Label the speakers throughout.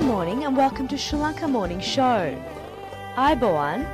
Speaker 1: morning and welcome to Sri Lanka Morning Show. Ayubowan.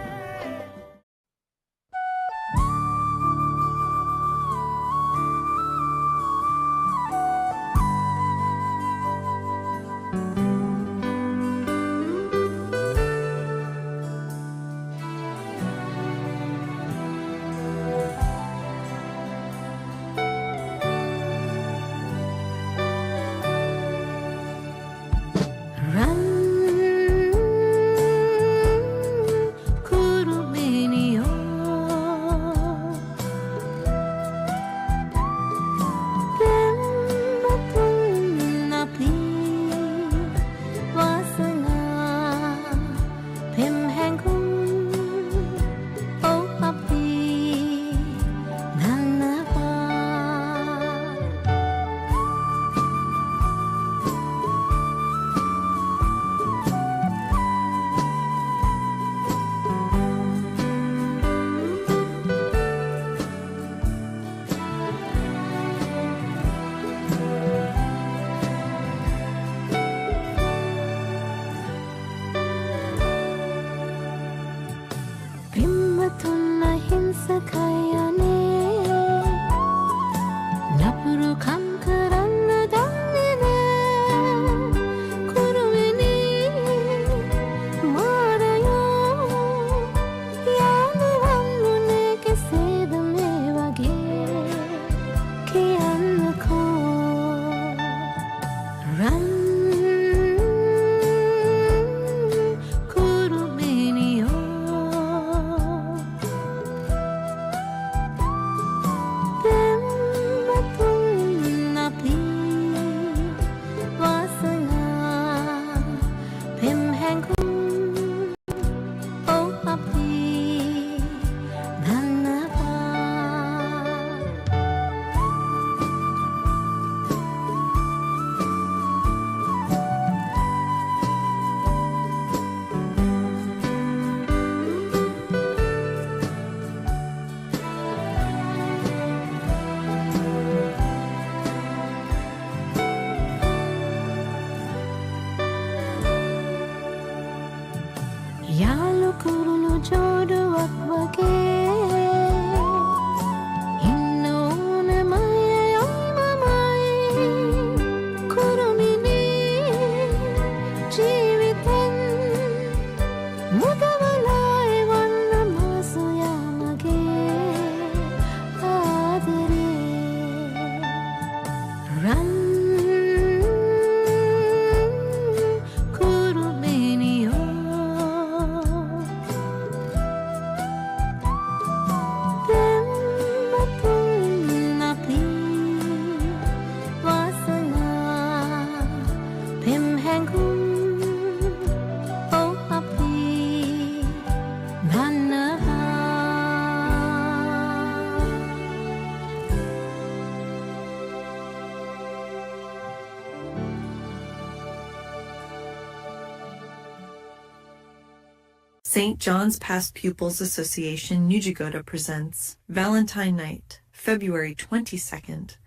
Speaker 2: St. John's Past Pupils Association Nujigoda presents Valentine Night, February 22nd,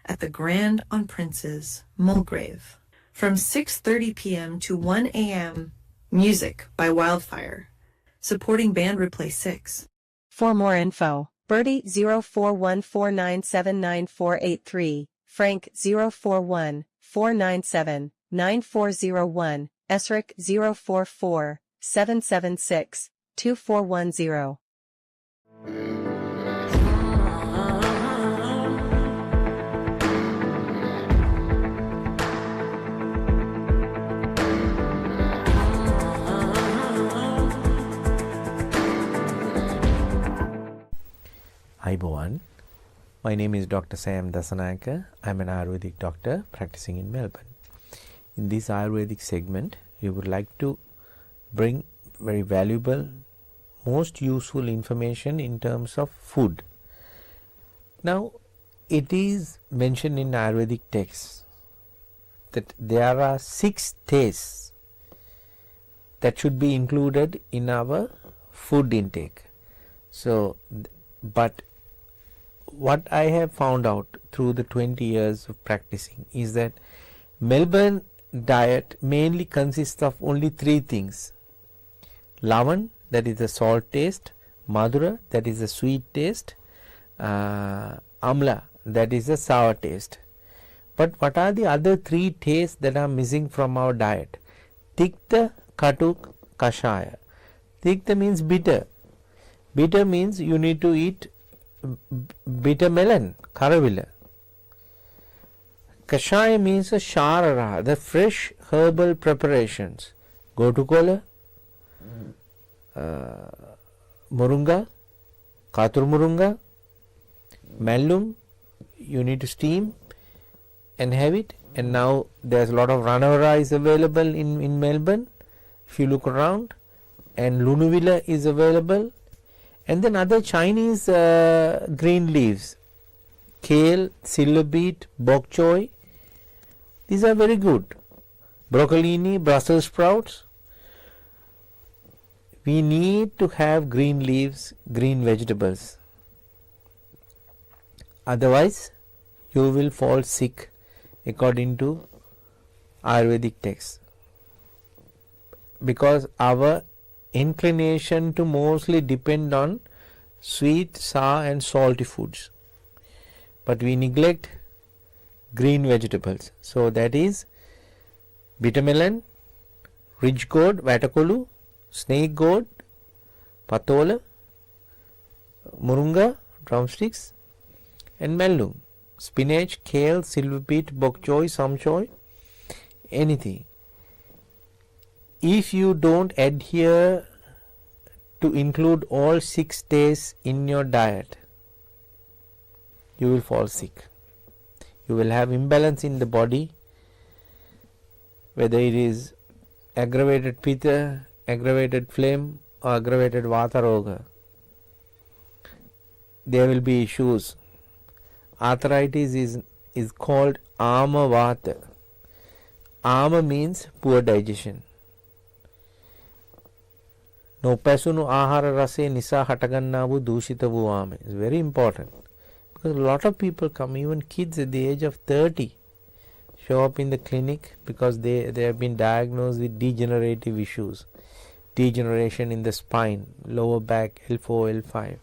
Speaker 2: at the Grand on Prince's, Mulgrave. From 6:30 p.m. to 1 a.m., music by Wildfire, supporting band Replay 6.
Speaker 3: For more info, Bertie 0414979483, Frank 0414979401, Esric 044-776-2410.
Speaker 4: Ayubowan. My name is Dr. Sam Dasanayaka. I am an Ayurvedic doctor practicing in Melbourne. In this Ayurvedic segment, we would like to bring very valuable, most useful information in terms of food. Now, it is mentioned in Ayurvedic texts that there are 6 tastes that should be included in our food intake. So, but what I have found out through the 20 years of practicing is that Melbourne diet mainly consists of only three things: lavan, that is the salt taste; madura, that is the sweet taste; amla, that is the sour taste. But what are the other three tastes that are missing from our diet? Tikta, katuk, kashaya. Tikta means bitter. Bitter means you need to eat bitter melon, karavilla. Kashaya means a sharara, the fresh herbal preparations. Gotukola, murunga, katur murunga, mallum, you need to steam and have it. And now there's a lot of runner rice available in Melbourne, if you look around, and lunuvilla is available. And then other Chinese green leaves, kale, silver beet, bok choy, these are very good. Broccolini, Brussels sprouts. We need to have green leaves, green vegetables. Otherwise, you will fall sick according to Ayurvedic texts. Because our inclination to mostly depend on sweet, sour and salty foods. But we neglect green vegetables. So that is bitter melon, ridge gourd, vatakolu, snake gourd, patola, murunga, drumsticks, and mallum, spinach, kale, silver beet, bok choy, sam choy, anything. If you don't adhere to include all 6 days in your diet, you will fall sick. You will have imbalance in the body, whether it is aggravated pitta, aggravated phlegm, or aggravated vata roga. There will be issues. Arthritis is called ama vata. Ama means poor digestion. නොපැසුණු ආහාර රසය නිසා හටගන්නා වූ දූෂිත වූ ආම is very important, because a lot of people come, even kids at the age of 30 show up in the clinic because they have been diagnosed with degenerative issues, degeneration in the spine, lower back, L4, L5,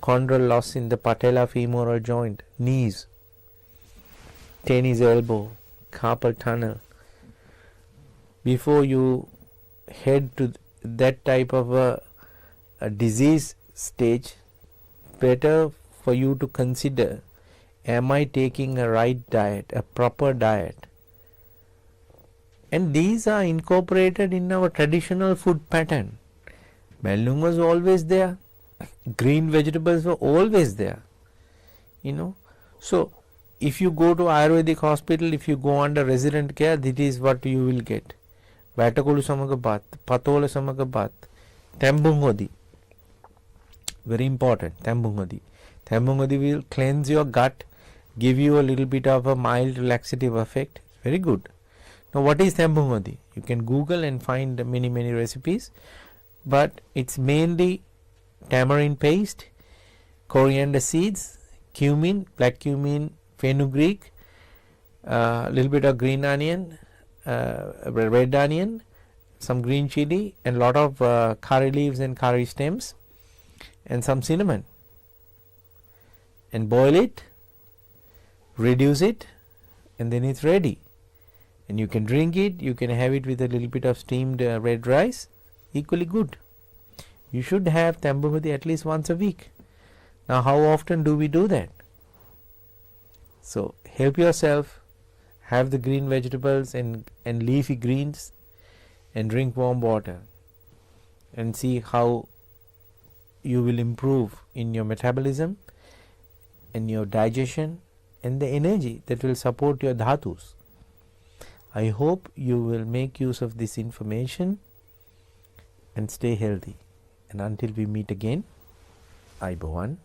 Speaker 4: chondral loss in the patella femoral joint, knees, tennis elbow, carpal tunnel. Before you head to that type of a disease stage, better for you to consider, am I taking a right diet, a proper diet? And these are incorporated in our traditional food pattern. Mallum was always there, green vegetables were always there, So if you go to Ayurvedic hospital, if you go under resident care, this is what you will get. Vatakolu samaga bath, patola samaga bath, tambungodi, very important, tambungodi. Tambungodi will cleanse your gut, give you a little bit of a mild laxative effect, very good. Now what is tambungodi? You can Google and find many recipes, but it's mainly tamarind paste, coriander seeds, cumin, black cumin, fenugreek, a little bit of green onion, red onion, some green chili, and lot of curry leaves and curry stems, and some cinnamon, and boil it, reduce it, and then it's ready. And you can drink it, you can have it with a little bit of steamed red rice, equally good. You should have tambungadi at least once a week. Now how often do we do that? So help yourself, have the green vegetables and leafy greens, and drink warm water, and see how you will improve in your metabolism and your digestion and the energy that will support your dhatus. I hope you will make use of this information and stay healthy. And until we meet again, Ayubowan.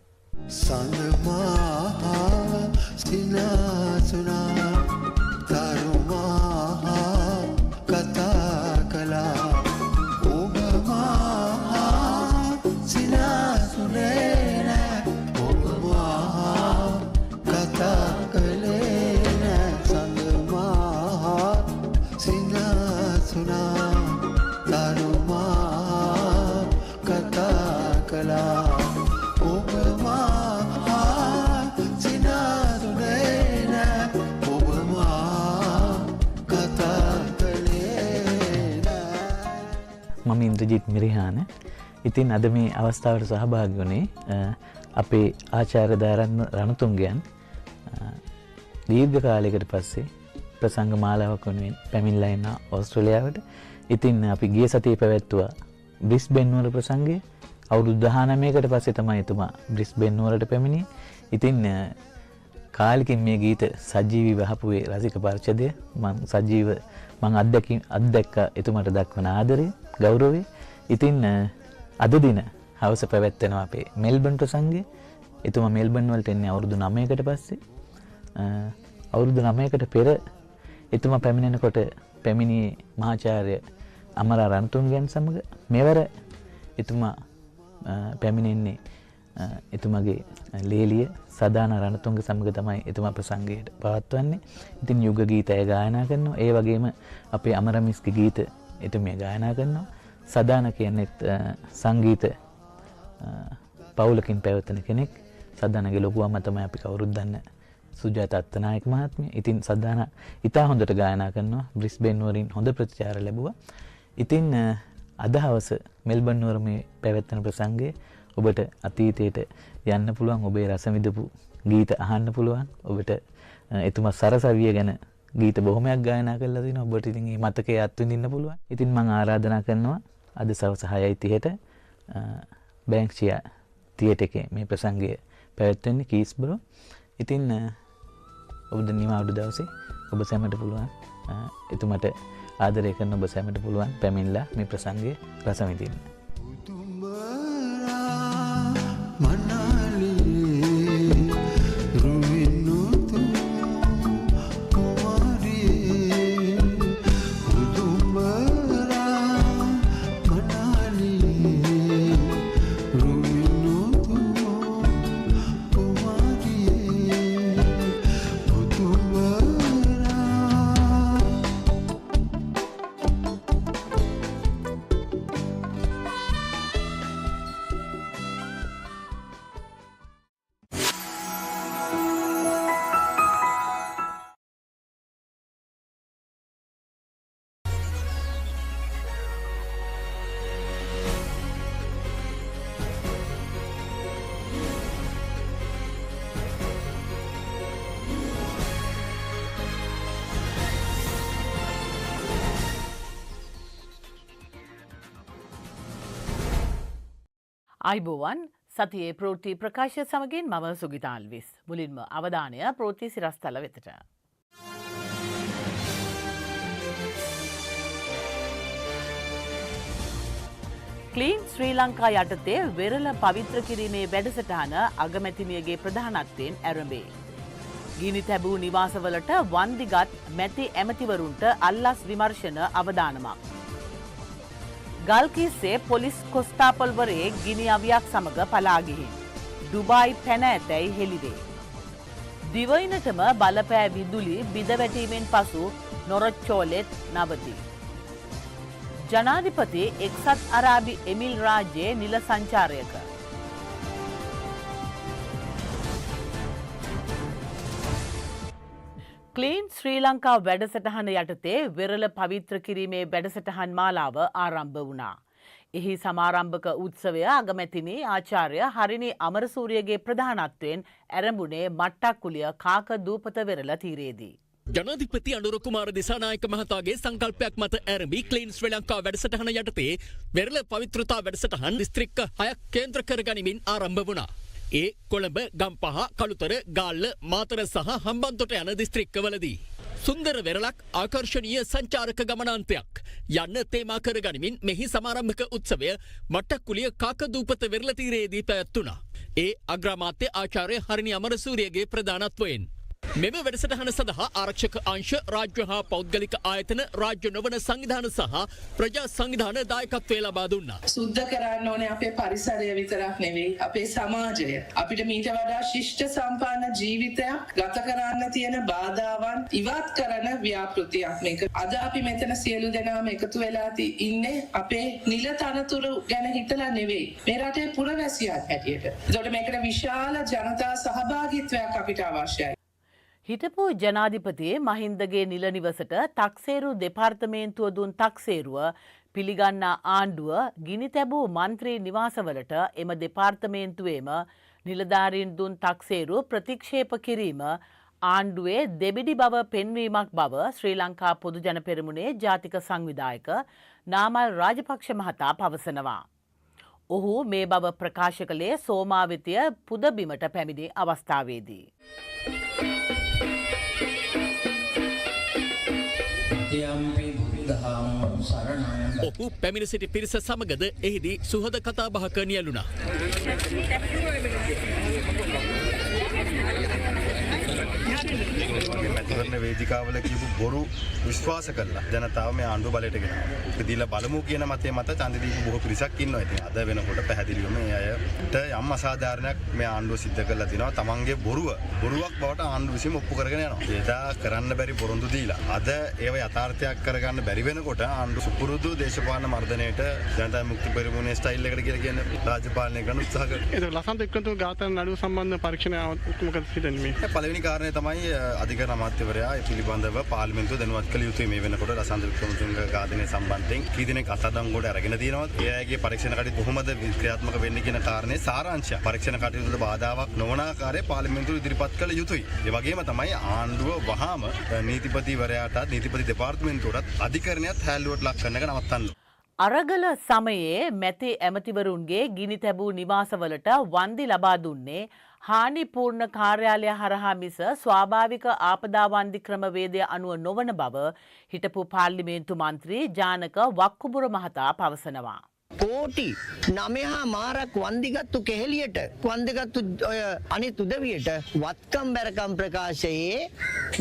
Speaker 5: Sujith Mirihana. ඉතින් අද මේ අවස්ථාවට සහභාගී වුණේ අපේ ආචාර්ය දාරන්න රණතුංගයන් දීර්ඝ කාලයකට පස්සේ ප්‍රසංග මාලාවක් වෙනුවෙන් පැමිණලා ඉන්න ඕස්ට්‍රේලියාවට. ඉතින් අපි ගිය සතියේ පැවැත්වුවා බ්‍රිස්බේන් නුවර ප්‍රසංගය. අවුරුදු 19කට පස්සේ තමයි එතුමා බ්‍රිස්බේන් නුවරට පැමිණියේ. ඉතින් කාලෙකින් මේ ගීත සජීවී වහපු ඒ රසික පරිච්ඡේදය මම අත්දැක්ක එතුමාට දක්වන ආදරය ගෞරවය. ඉතින් අද දින හවස පැවැත්වෙනවා අපේ මෙල්බන් ප්‍රසංගය. එතුමා මෙල්බන් වලට එන්නේ අවුරුදු 9කට පස්සේ. අවුරුදු 9කට පෙර එතුමා පැමිණෙනකොට පැමිණියේ මහාචාර්ය අමරා රණතුංගයන් සමග. මෙවර එතුමා පැමිණෙන්නේ එතුමාගේ ලේලිය සදාන රණතුංග සමග තමයි එතුමා ප්‍රසංගයට පවත්වන්නේ. ඉතින් යුග ගීතය ගායනා කරනවා. ඒ වගේම අපේ අමරමිස්ගේ ගීත එතුමිය ගායනා කරනවා. සදාන කියන්නේ සංගීත පවුලකින් පැවතෙන කෙනෙක්. සදානගේ ලොකු අම්මා තමයි අපි කවුරුත් දන්න සුජාත අත්තනායක මහත්මිය. ඉතින් සදාන ඉතා හොඳට ගායනා කරනවා. බ්‍රිස්බේන් නුවරින් හොඳ ප්‍රතිචාර ලැබුවා. ඉතින් අද හවස මෙල්බන් නුවර මේ පැවැත්වෙන ප්‍රසංගයේ ඔබට අතීතයට යන්න පුළුවන්. ඔබේ රස විඳපු ගීත අහන්න පුළුවන්. ඔබට එතුමා සරසවිය ගැන ගීත බොහොමයක් ගායනා කරලා තිනවා. ඔබට ඉතින් මේ මතකයේ අත්විඳින්න පුළුවන්. ඉතින් මම ආරාධනා කරනවා අද සවස් 6:30ට බැංක්ෂියා තියටර් එකේ මේ ප්‍රසංගය පැවැත්වෙන්නේ කීස්බරෝ. ඉතින් ඔබ නිවාඩු දවසේ ඔබ සැමට පුළුවන් එතුමට ආදරය කරන ඔබ සැමට පුළුවන් පැමිණලා මේ ප්‍රසංගය රස විඳින්න.
Speaker 6: අයිබෝවන් සතියේ ප්‍රෝටි ප්‍රකාශය සමගින් මම සුගිතාල්විස්. මුලින්ම අවධානය ප්‍රෝටි සිරස්තල වෙතට. ක්ලීන් ශ්‍රී ලංකා යටතේ වෙරළ පවිත්‍ර කිරීමේ වැඩසටහන අගමැතිනියගේ ප්‍රධානත්වයෙන් ඇරඹේ. ගිනි තැබූ නිවාසවලට වන්දිගත් මැති ඇමතිවරුන්ට අල්ලස් විමර්ශන අවදානමක්. ගල්කිස්සේ පොලිස් කොස්තාපල්වරයෙක් ගිනි අවියක් සමග පලා ගිහින් ඩුබායි පැන ඇතැයි හෙළිවේ. දිවයිනටම බලපෑ විදුලි බිඳවැටීමෙන් පසු නොරොච්චෝලෙත් නවතී. ජනාධිපති එක්සත් අරාබි එමිල් රාජ්‍යයේ නිල සංචාරයක. ක්ලීන් ශ්‍රී ලංකා වැඩසටහන යටතේ වෙරළ පවිත්‍ර කිරීමේ වැඩසටහන් මාලාව ආරම්භ වුණා. එහි සමාරම්භක උත්සවය අගමැතිනි ආචාර්ය හරිනි අමරසූරියගේ ප්‍රධානත්වයෙන් ඇරඹුණේ මට්ටක්කුලිය කාක දූපත වෙරළ තීරයේදී.
Speaker 7: ජනාධිපති අනුර කුමාර දිසානායක මහතාගේ සංකල්පයක් මත ඇරඹි ක්ලීන් ශ්‍රී ලංකා වැඩසටහන යටතේ වෙරළ පවිත්‍රතා වැඩසටහන් දිස්ත්‍රික්ක 6ක් කේන්ද්‍ර කර ගනිමින් ආරම්භ වුණා. ඒ කොළඹ ගම්පහ කළුතර ගාල්ල මාතර සහ හම්බන්තොට යන දිස්ත්‍රික්කවලදී. සුන්දර වෙරළක් ආකර්ශනීය සංචාරක ගමනාන්තයක් යන්න තේමා කර ගනිමින් මෙහි සමාරම්භක උත්සවය මට්ටක්කුලිය කාකදූපත වෙරළ තීරයේදී පැවැත්වුණා. ඒ අග්‍රාමාත්‍ය ආචාර්ය හරිනි අමරසූරියගේ ප්‍රධානත්වයෙන්. මෙම වැඩසටහන සඳහා ආරක්ෂක අංශ රාජ්‍ය හා පෞද්ගලික ආයතන රාජ්‍ය නොවන සංවිධාන සහ ප්‍රජා සංවිධාන දායකත්වය ලබා දුන්නා.
Speaker 8: සුද්ධ කරන්න ඕනේ අපේ පරිසරය විතරක් නෙවෙයි අපේ සමාජය. අපිට මීට වඩා ශිෂ්ට සම්පන්න ජීවිතයක් ගත කරන්න තියෙන බාධාවන් ඉවත් කරන ව්‍යාපෘතියක් මේක. අද අපි මෙතන සියලු දෙනාම එකතු වෙලා ඉන්නේ අපේ නිල තනතුරු ගැන හිතලා නෙවෙයි. මේ රටේ පුරවැසියෙක් හැටියට. ඒකට මේකට විශාල ජනතා සහභාගීත්වයක් අපිට අවශ්‍යයි.
Speaker 6: හිටපු ජනාධිපතියේ මහින්දගේ නිල නිවසට තක්සේරු දෙපාර්තමේන්තුව දුන් තක්සේරුව පිළිගන්නා ආණ්ඩුව ගිනි තැබූ මන්ත්‍රී නිවාසවලට එම දෙපාර්තමේන්තුවේම නිලධාරීන් දුන් තක්සේරු ප්‍රතික්ෂේප කිරීම ආණ්ඩුවේ දෙබිඩි බව පෙන්වීමක් බව ශ්‍රී ලංකා පොදු ජන පෙරමුණේ ජාතික සංවිධායක නාමල් රාජපක්ෂ මහතා පවසනවා. ඔහු මේ බව ප්‍රකාශ කළේ සෝමාවිතිය පුදබිමට පැමිණි අවස්ථාවේදී.
Speaker 7: ඔහු පැමිණ සිටි පිරිස සමගද එහිදී සුහද කතා බහක නියැලුණා.
Speaker 9: මැතිවරණ වේදිකාවල කියපු බොරු විශ්වාස කළා ජනතාව මේ ආණ්ඩුව බලයට ගෙනාවා. දීලා බලමු කියන මතය මත ඡන්ද දීපු බොහෝ පිරිසක් ඉන්නවා. ඉතින් අද වෙනකොට පැහැදිලිවම මේ අයට යම් අසාධාරණයක් මේ ආණ්ඩුව සිද්ධ කරලා තිනවා. තමන්ගේ බොරුවක් බවට ආණ්ඩුව විසින් ඔප්පු කරගෙන යනවා. එදා කරන්න බැරි පොරොන්දු දීලා අද ඒව යථාර්ථයක් කරගන්න බැරි වෙනකොට ආණ්ඩුව සුපුරුදු දේශපාලන මර්ධනයට ජනතා විමුක්ති පෙරමුණේ ස්ටයිල් එකට කියලා කියන්නේ රාජ්‍ය පාලනය කරන්න උත්සාහ කරනවා.
Speaker 10: ඒක ලසන්ත එක්කන්තු ඝාතන නඩුව සම්බන්ධ පරීක්ෂණය මොකද හිතන්නේ මේ?
Speaker 9: පළවෙනි කාරණය තමයි අධිකරණ අමාත්‍යවරයා ඒ පිළිබඳව පාර්ලිමේන්තුව දැනුවත් කළ යුතුයි. මේ වෙනකොට ලසන්ත වික්‍රමතුංග ඝාතනය සම්බන්ධයෙන් කී දෙනෙක් අත්අඩංගුවට අරගෙන තියෙනවා. ඒ අයගේ පරීක්ෂණ කටයුතු කොහොමද ක්‍රියාත්මක වෙන්නේ කියන කාරණේ සාරාංශය. පරීක්ෂණ කටයුතුවල බාධාවක් නොවන ආකාරයේ පාර්ලිමේන්තුව ඉදිරිපත් කළ යුතුයි. ඒ වගේම තමයි ආණ්ඩුව වහාම නීතිපතිවරයාටත් නීතිපති දෙපාර්තමේන්තුවටත් අධිකරණයත් හැල්ලුවට ලක් කරන එක නවත්තන්න.
Speaker 6: අරගල සමයේ මැති ඇමතිවරුන්ගේ ගිනි තැබූ නිවාසවලට වන්දි ලබා දුන්නේ හානිපූර්ණ කාර්යාලය හරහා මිස ස්වාභාවික ආපදා වන්දි ක්‍රමවේදය අනුව නොවන බව හිටපු පාර්ලිමේන්තු මන්ත්‍රී ජානක වක්කුබුර මහතා පවසනවා.
Speaker 11: කෝටි 9.5 වන්දිගත්තු කෙහෙලියට වන්දිගත්තු අනිත් උදවියට වත්කම් බැරකම් ප්‍රකාශයේ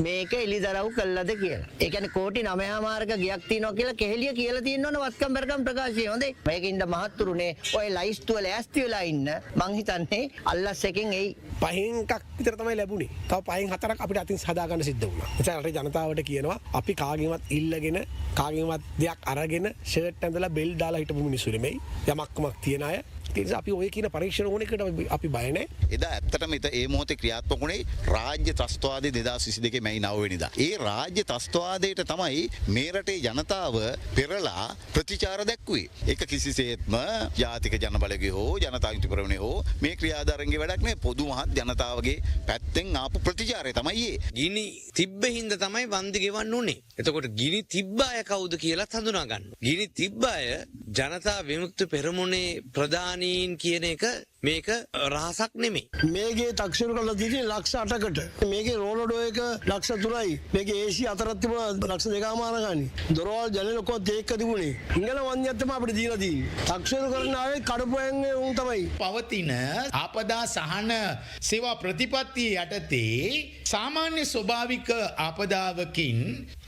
Speaker 11: මේක එලිදරව් කළාද කියලා. ඒ කියන්නේ කෝටි 9.5ක ගියක් තියෙනවා කියලා කෙහෙලිය කියලා තියෙනවනේ වත්කම් බැරකම් ප්‍රකාශය. හොඳයි. මේකින්ද මහත්තුරුනේ ඔය ලයිස්තුව ලෑස්ති වෙලා ඉන්න මං හිතන්නේ අල්ලස් එකෙන් එයි.
Speaker 10: 5න් එකක් විතර තමයි ලැබුණේ. තව 5න් 4ක් අපිට අතින් හදා ගන්න සිද්ධ වුණා. එතන රටේ ජනතාවට කියනවා අපි කාගෙන්වත් ඉල්ලගෙන කාගෙන්වත් දෙයක් අරගෙන ෂර්ට් ඇඳලා බෙල් දාලා හිටපු මිනිස්සු නෙමෙයි. යමක්කමක් තියන අය. ඒ නිසා අපි ඔය කියන පරීක්ෂණ ඕන එකට අපි බය නැහැ.
Speaker 12: එදා ඇත්තටම ඒ මොහොතේ ක්‍රියාත්මක වුණේ රාජ්‍ය ත්‍රස්තවාදී 2022 මැයි 9 වෙනිදා. ඒ රාජ්‍ය ත්‍රස්තවාදයට තමයි මේ රටේ ජනතාව පෙරලා ප්‍රතිචාර දැක්ුවේ. ඒක කිසිසේත්ම ජාතික ජනබලගේ හෝ ජනතා විමුක්ති පෙරමුණේ හෝ මේ ක්‍රියාදාරංගේ වැඩක් නෙවෙයි. පොදු මහත් ජනතාවගේ පැත්තෙන් ආපු ප්‍රතිචාරය තමයි ඒ.
Speaker 13: ගිනි තිබ්බ හින්දා තමයි වන්දි ගෙවන්න උනේ. එතකොට ගිනි තිබ්බ අය කවුද කියලා හඳුනා ගන්න. ගිනි තිබ්බ අය ජනතා විමුක්ති පෙරමුණේ ප්‍රධානීන් කියන එක මේක රහසක් නෙමෙයි.
Speaker 11: මේකේ තක්සේරු කරලා තියෙන්නේ ලක්ෂ 8කට. මේකේ රෝලඩෝ එක ලක්ෂ 3යි. මේකේ AC 4ක් තිබුණා ලක්ෂ 2.5 ගානේ. දොරවල් ජනෙල ඔක්කොම තේක්ක තිබුණේ. ඉංගල වන්දියක් තමයි අපිට දීලා තියෙන්නේ. තක්සේරු කරන ආවේ කඩපොයන් උන් තමයි.
Speaker 14: පවතින ආපදා සහන සේවා ප්‍රතිපත්තිය යටතේ සාමාන්‍ය ස්වභාවික ආපදාවකින්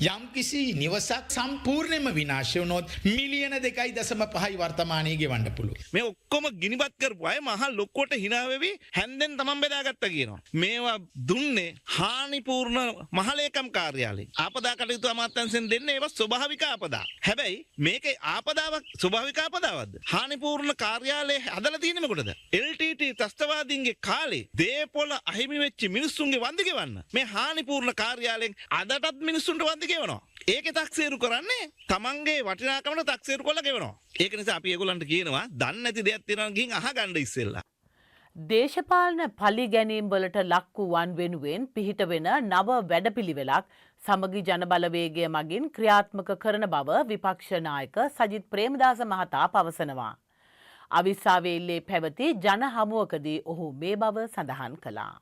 Speaker 14: යම්කිසි නිවසක් සම්පූර්ණයෙන්ම විනාශ වුණොත් මිලියන 2.5යි වර්තමානයේ ගෙවන්න පුළුවන්.
Speaker 15: මේ ඔක්කොම ගිනිපත් කරපු අය මහා ලොක්කොට hina වෙවි හැන්දෙන් තමන් බෙදාගත්තා කියනවා. මේවා දුන්නේ හානිපූර්ණ මහලේකම් කාර්යාලය. ආපදා කටයුතු අමාත්‍යාංශයෙන් දෙන්නේ ඒවා ස්වභාවික ආපදා. හැබැයි මේකේ ආපදාවක් ස්වභාවික ආපදාවක්ද? හානිපූර්ණ කාර්යාලය හදලා තියෙන්නේ මොකටද? LTT ත්‍රස්තවාදීන්ගේ කාලේ දේපොළ අහිමි වෙච්ච මිනිස්සුන්ගේ වන්දි ගෙවන්න. මේ හානිපූර්ණ කාර්යාලයෙන් අදටත් මිනිස්සුන්ට වන්දි ගෙවනවා. ඒකේ තක්සේරු කරන්නේ තමන්ගේ වටිනාකමට තක්සේරු කරලා ගෙවනවා. ඒක නිසා අපි ඒගොල්ලන්ට කියනවා දන්නේ නැති දෙයක් තියෙනවා ගිහින් අහගන්න ඉස්සෙල්ලා.
Speaker 6: දේශපාලන පලි ගැනීම් වලට ලක් වූවන් වෙනුවෙන් පිහිට වෙන නව වැඩපිළිවෙලක් සමගි ජනබලවේගය මගින් ක්‍රියාත්මක කරන බව විපක්ෂ නායක සජිත් ප්‍රේමදාස මහතා පවසනවා. අවිස්සාවේල්ලේ පැවති ජන හමුවකදී ඔහු මේ බව සඳහන් කළා.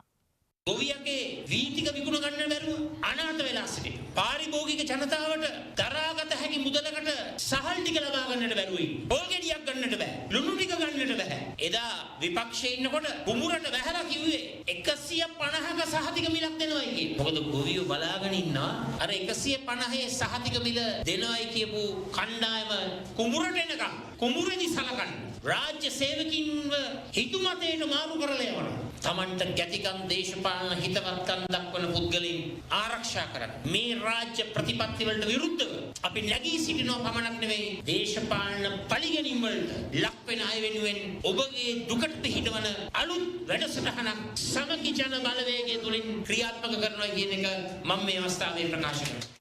Speaker 16: ගොවියගේ වීතික විකුණ ගන්න බැරුව අනාථ වෙලා සිටින පාරිභෝගික ජනතාවට දරාගත හැකි මුදලකට සහල් ටික ලබා ගන්නට බැරුවයි. පොල් ගෙඩියක් ගන්නට බෑ. ලුණු ටික ගන්නට බෑ. එදා විපක්ෂයේ ඉන්නකොට කුඹුරට වැහලා කිව්වේ 150ක සහතික මිලක් දෙනවයි කියන. මොකද ගොවියෝ බලාගෙන ඉන්නවා අර 150 සහතික මිල දෙනවයි කියපු කණ්ඩායම කුඹුරට එනකම් කුඹුරේදී සලකන්න. රාජ්‍ය සේවකින්ව හිතුමතේට මාරු කරලා යවනවා. Tamanta ගැතිකම් දේශපාලන හිතවත්කම් දක්වන පුද්ගලයන් ආරක්ෂා කරන්න. මේ රාජ්‍ය ප්‍රතිපත්ති වලට විරුද්ධව අපි නැගී සිටිනවා පමණක් නෙවෙයි දේශපාලන පරිගැනීම් වලට ලක් වෙන අය වෙනුවෙන් ඔබගේ දුකට පිහිටවන අලුත් වැඩසටහනක් සමගි ජන බලවේගය තුලින් ක්‍රියාත්මක කරනවා කියන එක මම මේ අවස්ථාවේ ප්‍රකාශ කරනවා.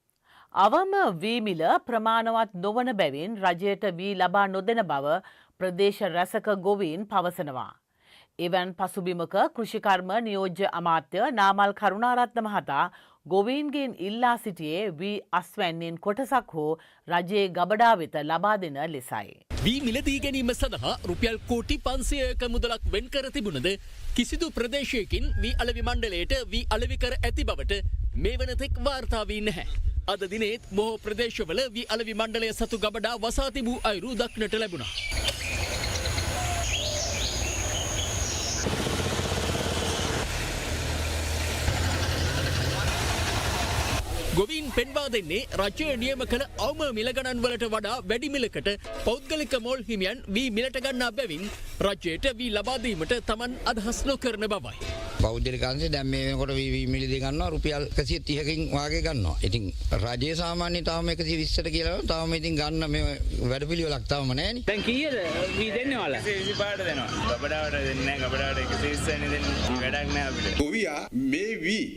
Speaker 6: අවම වී මිල ප්‍රමාණවත් නොවන බැවින් රජයට වී ලබා නොදෙන බව ප්‍රදේශ රැසක ගොවීන් පවසනවා. එවන් පසුබිමක කෘෂිකර්ම නියෝජ්‍ය අමාත්‍ය නාමල් කරුණාරත්න මහතා ගොවීන්ගෙන් ඉල්ලා සිටියේ වී අස්වැන්නෙන් කොටසක් හෝ රජයේ ගබඩා වෙත ලබා දෙන ලෙසයි.
Speaker 7: වී මිලදී ගැනීම සඳහා රුපියල් කෝටි 500ක මුදලක් වෙන් කර තිබුණද කිසිදු ප්‍රදේශයකින් වී අලෙවි මණ්ඩලයට වී අලෙවි කර ඇති බවට මේ වනතෙක් වාර්තා වී නැහැ. අද දිනේත් බොහෝ ප්‍රදේශවල වී අලෙවි මණ්ඩලය සතු ගබඩා වසා තිබූ අයුරු දක්නට ලැබුණා. ගොවීන් පෙන්වා දෙන්නේ රජය නියම කළ අවම මිලගණන් වලට වඩා වැඩි මිලකට පෞද්ගලික මෝල් හිමියන් වී මිලට ගන්නා බැවින් රජයට වී ලබා දීමට Taman අදහස් නොකරන බවයි.
Speaker 17: පෞද්ගලික අංශය දැන් මේ වෙනකොට වී මිලදී ගන්නවා රුපියල් 130කින් වාගේ ගන්නවා. ඉතින් රජයේ සාමාන්‍ය තාම 120ට කියලා තාම ඉතින් ගන්න මේ වැඩපිළිවෙලක් තාම නැහැනේ.
Speaker 18: දැන් කීයද වී දෙන්නේ ඔයාලා? 125ට දෙනවා. ගබඩාවට දෙන්නේ නැහැ. ගබඩාවට 120නේ දෙන්නේ. වැඩක් නැහැ අපිට.
Speaker 19: ගොවියා මේ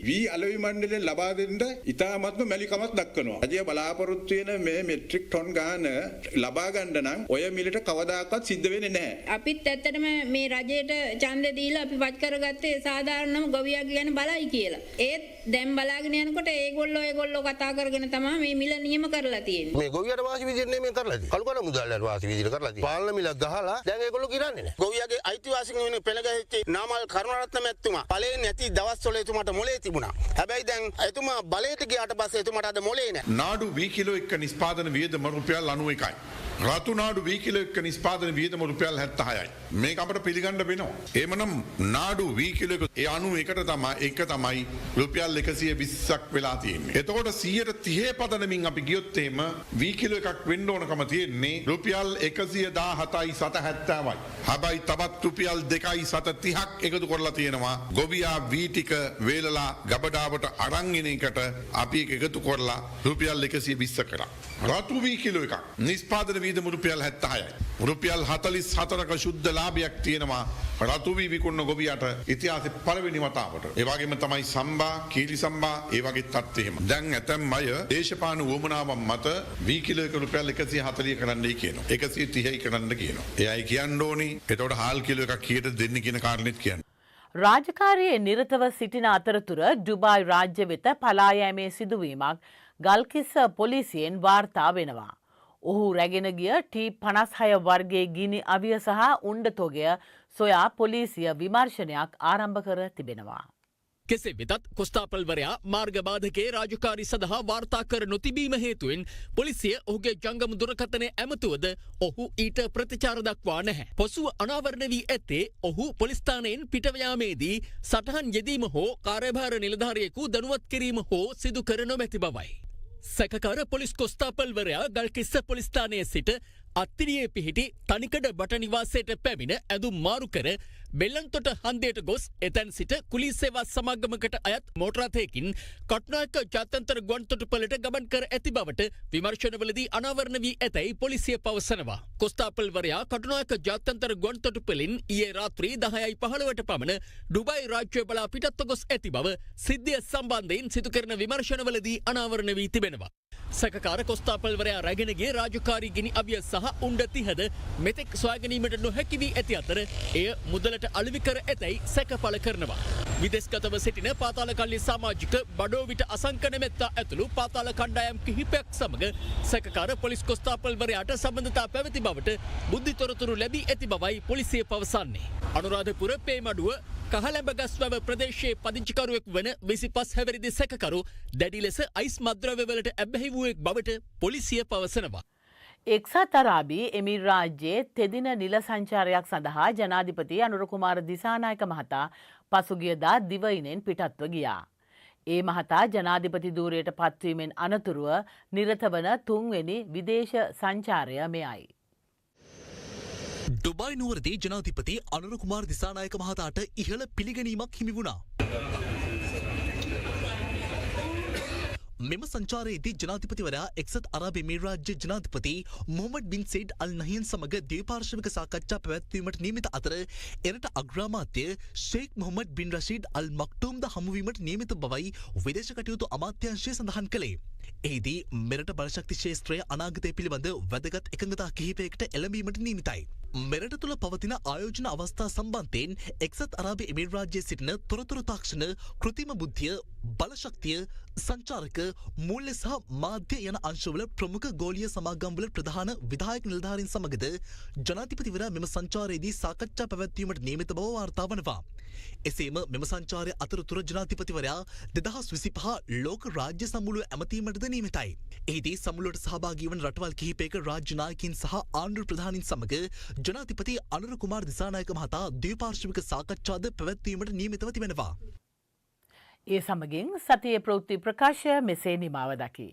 Speaker 19: වී අලෙවි මණ්ඩලයෙන් ලබා දෙන්න ඉතාම මැලිකමක් දක්වනවා. රජය බලාපොරොත්තු වෙන මේ මෙට්‍රික් ටොන් ගාන ලබා ගන්න නම් ඔය මිලට කවදාකවත් සිද්ධ වෙන්නේ නැහැ.
Speaker 20: අපිත් ඇත්තටම මේ රජයට ඡන්ද දීලා අපි වත් කරගත්තේ සාධාරණම ගොවියාගේ ගැන බලයි කියලා. ඒත් දැන් බලාගෙන යනකොට ඒගොල්ලෝ කතා කරගෙන තමයි මේ මිල නියම කරලා තියෙන්නේ.
Speaker 10: මේ ගොවියට වාසි විදිහට නෙමෙයි කරලා තියෙන්නේ. කල්පනා මුදල්ලට වාසි විදිහට කරලා තියෙන්නේ. පාලන මිලක් ගහලා දැන් ඒගොල්ලෝ කිරන්නේ නැහැ.
Speaker 21: ගොවියාගේ අයිතිවාසිකම් වෙන පෙළගැහිච්ච නාමල් කරුණාරත්න මැතිතුමා ඵලයේ නැති දවස්වල එතුමාට මොලේ තිබුණා. හැබැයි දැන් එතුමා බලයට ගියාට පස්සේ එතුමාට අද මොලේ නැහැ.
Speaker 22: නාඩු වී කිලෝ එක්ක නිෂ්පාදන වියදම රුපියල් 91යි. රතු නාඩු වී කිලෝ එක්ක නිෂ්පාදන වියදම රුපියල් 76යි. මේක අපිට පිළිගන්න වෙනවා. එමනම් නාඩු වී කිලෝ එක 91ට තමයි රුපියල් 120ක් වෙලා තියෙන්නේ. එතකොට 130 පදනමින් අපි ගියොත් එහෙම වී කිලෝ එකක් වෙන්න ඕනකම තියෙන්නේ රුපියල් 117යි 770යි. හැබැයි තවත් රුපියල් 2යි 730ක් එකතු කරලා තියෙනවා. ගොවියා වී ටික වේලලා ගබඩාවට අරන් එන එකට අපි එකතු කරලා රුපියල් 120 කරා. රතු වී කිලෝ එකක් නිෂ්පාදන වියදම රුපියල් 76යි. රුපියල් 44ක ශුද්ධ ලාභයක් තියෙනවා රතු වී විකුණන ගොවියට ඉතිහාසයේ පළවෙනි වතාවට. ඒ වගේම තමයි සම්බා, කීලි සම්බා ඒ වගේ තත් එහෙම. දැන් ඇතැම් අය දේශපාලන වමනාවන් මත වී කිලෝ එක රුපියල් 140 කරන්නයි කියනවා. 130යි කරන්න කියනවා. එයයි කියන්න ඕනේ. එතකොට හාල් කිලෝ එකක් කීයට දෙන්නේ කියන කාරණෙත් කියන්න.
Speaker 6: රාජකාරියේ නිරතව සිටින අතරතුර ඩුබායි රාජ්‍ය වෙත පලා යෑමේ සිදුවීමක් ගල්කිස්ස පොලිසියෙන් වාර්තා වෙනවා. ඔහු රැගෙන ගිය T56 වර්ගයේ ගිනි අවිය සහ උණ්ඩ තොගය සොයා පොලිසිය විමර්ශනයක් ආරම්භ කර තිබෙනවා.
Speaker 7: කෙසේ වෙතත් කොස්තාපල්වරයා මාර්ග බාධකයේ රාජකාරී සඳහා වාර්තා කර නොතිබීම හේතුවෙන් පොලිසිය ඔහුගේ ජංගම දුරකථනය ඇමතුවද ඔහු ඊට ප්‍රතිචාර දක්වා නැහැ. පොසුව අනාවරණ වී ඇත්තේ ඔහු පොලිස් ස්ථානයෙන් පිටව යාමේදී සටහන් යෙදීම හෝ කාර්යභාර නිලධාරියෙකු දැනුවත් කිරීම හෝ සිදු කර නොමැති බවයි. සැකකාර පොලිස් කොස්තාපල්වරයා ගල්කිස්ස පොලිස් ස්ථානයේ සිට අත්තිරියේ පිහිටි තනිකඩ බට නිවාසයට පැමිණ ඇඳුම් මාරු කර බෙල්ලන්තොට හන්දියට ගොස් එතැන් සිට කුලී සේවා සමාගමකට අයත් මෝටරාතයකින් කටුනායක ජාත්‍යන්තර ගුවන්තොටුපළට ගමන් කර ඇති බවට විමර්ශනවලදී අනාවරණ වී ඇතැයි පොලිසිය පවසනවා. කොස්තාපල්වරයා කටුනායක ජාත්‍යන්තර ගුවන්තොටුපළින් ඊයේ රාත්‍රී 10:15ට පමණ ඩුබායි රාජ්‍ය බලා පිටත්ව ගොස් ඇති බව සිද්ධිය සම්බන්ධයෙන් සිදු කරන විමර්ශනවලදී අනාවරණ වී තිබෙනවා. සැකකාර කොස්තාපල්වරයා රැගෙන ගිය රාජකාරී ගිනි අවිය සහ උණ්ඩ 30ද මෙතෙක් සොයාගැනීමට නොහැකි වී ඇති අතර එය මුදලට අලෙවි කර ඇතැයි සැකපල කරනවා. විදේශගතව සිටින පාතාල කල්ලි සමාජික බඩෝවිට අසංකන මෙත්තා ඇතුළු පාතාල කණ්ඩායම් කිහිපයක් සමග සැකකාර පොලිස් කොස්තාපල්වරයාට සම්බන්ධතා පැවති බවට බුද්ධි තොරතුරු ලැබී ඇති බවයි පොලිසිය පවසන්නේ. අනුරාධපුර පේමඩුව කහලැඹගස්වැව ප්‍රදේශයේ පදිංචිකරුවෙක් වන 25 හැවිරිදි සැකකරු දැඩි ලෙස අයිස් මද්‍රව්‍යවලට ඇබ්බැහි වූවෙක් බවට පොලිසිය පවසනවා.
Speaker 6: එක්සත් අරාබි එමිර් රාජ්‍යයේ තෙදින නිල සංචාරයක් සඳහා ජනාධිපති අනුර කුමාර දිසානායක මහතා පසුගියදා දිවයිනෙන් පිටත්ව ගියා. ඒ මහතා ජනාධිපති ධූරයට පත්වීමෙන් අනතුරුව නිරත වන තුන්වෙනි විදේශ සංචාරය මෙයයි.
Speaker 23: ඩුබායි නුවරදී ජනාධිපති අනුර කුමාර දිසානායක මහතාට ඉහළ පිළිගැනීමක් හිමි වුණා. මෙම සංචාරයේදී ජනාධිපතිවරයා එක්සත් අරාබ් එමිරාජ්‍ය ජනාධිපති මොහමඩ් බින් සෙයිඩ් අල් නහියන් සමග ද්විපාර්ශ්වික සාකච්ඡා පැවැත්වීමට නියමිත අතර එරට අග්‍රාමාත්‍ය ෂේක් මොහමඩ් බින් රෂීඩ් අල් මක්ටූම්ද හමුවීමට නියමිත බවයි විදේශ කටයුතු අමාත්‍යාංශය සඳහන් කළේ. එහිදී මෙරට බලශක්ති ක්ෂේත්‍රය අනාගතය පිළිබඳ වැදගත් එකඟතා කිහිපයකට එළඹීමට නියමිතයි. මෙරට තුළ පවතින ආයෝජන අවස්ථා සම්බන්ධයෙන් එක්සත් අරාබි එමිරාජ්‍යයේ සිටින තොරතුරු තාක්ෂණ, කෘතිම බුද්ධිය, බලශක්තිය, සංචාරක, මූල්‍ය සහ මාධ්‍ය යන අංශවල ප්‍රමුඛ ගෝලීය සමාගම්වල ප්‍රධාන විධායක නිලධාරීන් සමගද ජනාධිපතිවරයා මෙම සංචාරයේදී සාකච්ඡා පැවැත්වීමට නියමිත බව වාර්තා වනවා. එසේම මෙම සංචාරය අතරතුර ජනාධිපතිවරයා 2025 ලෝක රාජ්‍ය සමුළුව ඇමතීමටද නියමිතයි. එහිදී සමුළුවට සහභාගී වන රටවල් කිහිපයක රාජ්‍ය නායකයින් සහ ආණ්ඩු ප්‍රධානීන් සමග ජනාධිපති අනුර කුමාර දිසානායක මහතා ද්විපාර්ශ්වික සාකච්ඡාද පැවැත්වීමට නියමිතව තිබෙනවා.
Speaker 6: ඒ සමගින් සතියේ ප්‍රවෘත්ති ප්‍රකාශය මෙසේ නිමාව දකි.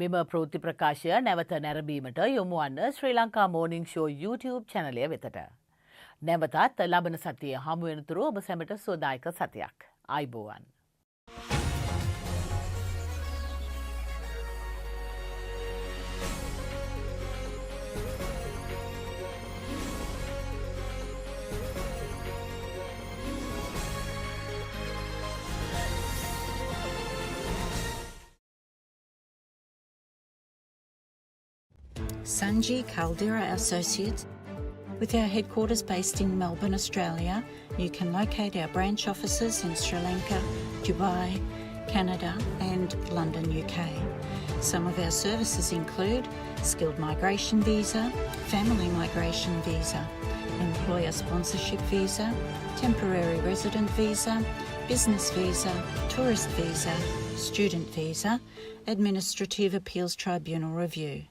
Speaker 6: මෙම ප්‍රවෘත්ති ප්‍රකාශය නැවත නැරඹීමට යොමු වන්න ශ්‍රී ලංකා මෝර්නිං ෂෝ YouTube චැනලය වෙතට. නැවතත් ලබන සතියේ හමු වෙනතුරු ඔබ සැමට සුවදායක සතියක්. ආයුබෝවන්.
Speaker 1: Sanji Caldera Associates. With our headquarters based in Melbourne, Australia, you can locate our branch offices in Sri Lanka, Dubai, Canada and London, UK. Some of our services include skilled migration visa, family migration visa, employer sponsorship visa, temporary resident visa, business visa, tourist visa, student visa, administrative appeals tribunal review.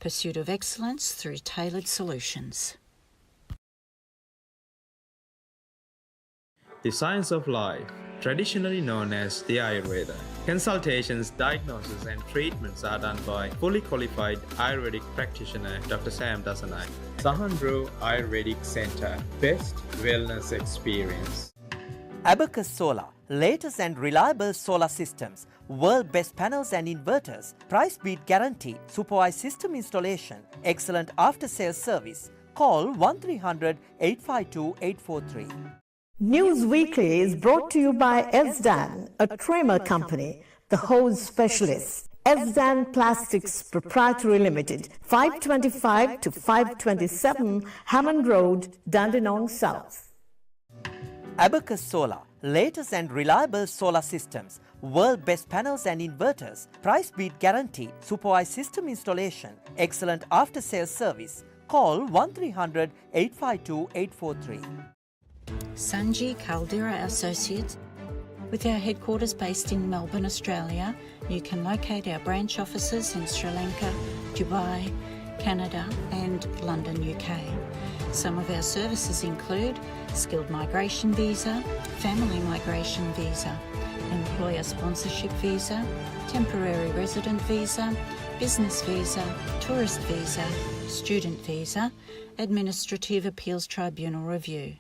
Speaker 1: Pursuit of excellence through tailored solutions.
Speaker 2: The science of life, traditionally known as the Ayurveda. Consultations, diagnosis and treatments are done by fully qualified Ayurvedic practitioner Dr. Sam Dasanayake. Sahandro Ayurvedic Centre, best wellness experience.
Speaker 3: Abacus Solar, latest and reliable solar systems, world best panels and inverters, price beat guarantee, supervised system installation, excellent after sales service. Call 1300 852 843.
Speaker 24: News Weekly is brought to you by Ezdan, a trimmer company, the hose specialist. Ezdan Plastics Proprietary Limited, 525 to 527 Hammond Road, Dandenong South.
Speaker 3: Abacus Solar, latest and reliable solar systems, world best panels and inverters, price beat guarantee, supervised system installation, excellent after sales service. Call 1300 852 843.
Speaker 1: Sanji Caldera Associates. With our headquarters based in Melbourne, Australia, you can locate our branch offices in Sri Lanka, Dubai, Canada and London, UK. Some of our services include skilled migration visa, family migration visa, employer sponsorship visa, temporary resident visa, business visa, tourist visa, student visa, administrative appeals tribunal review.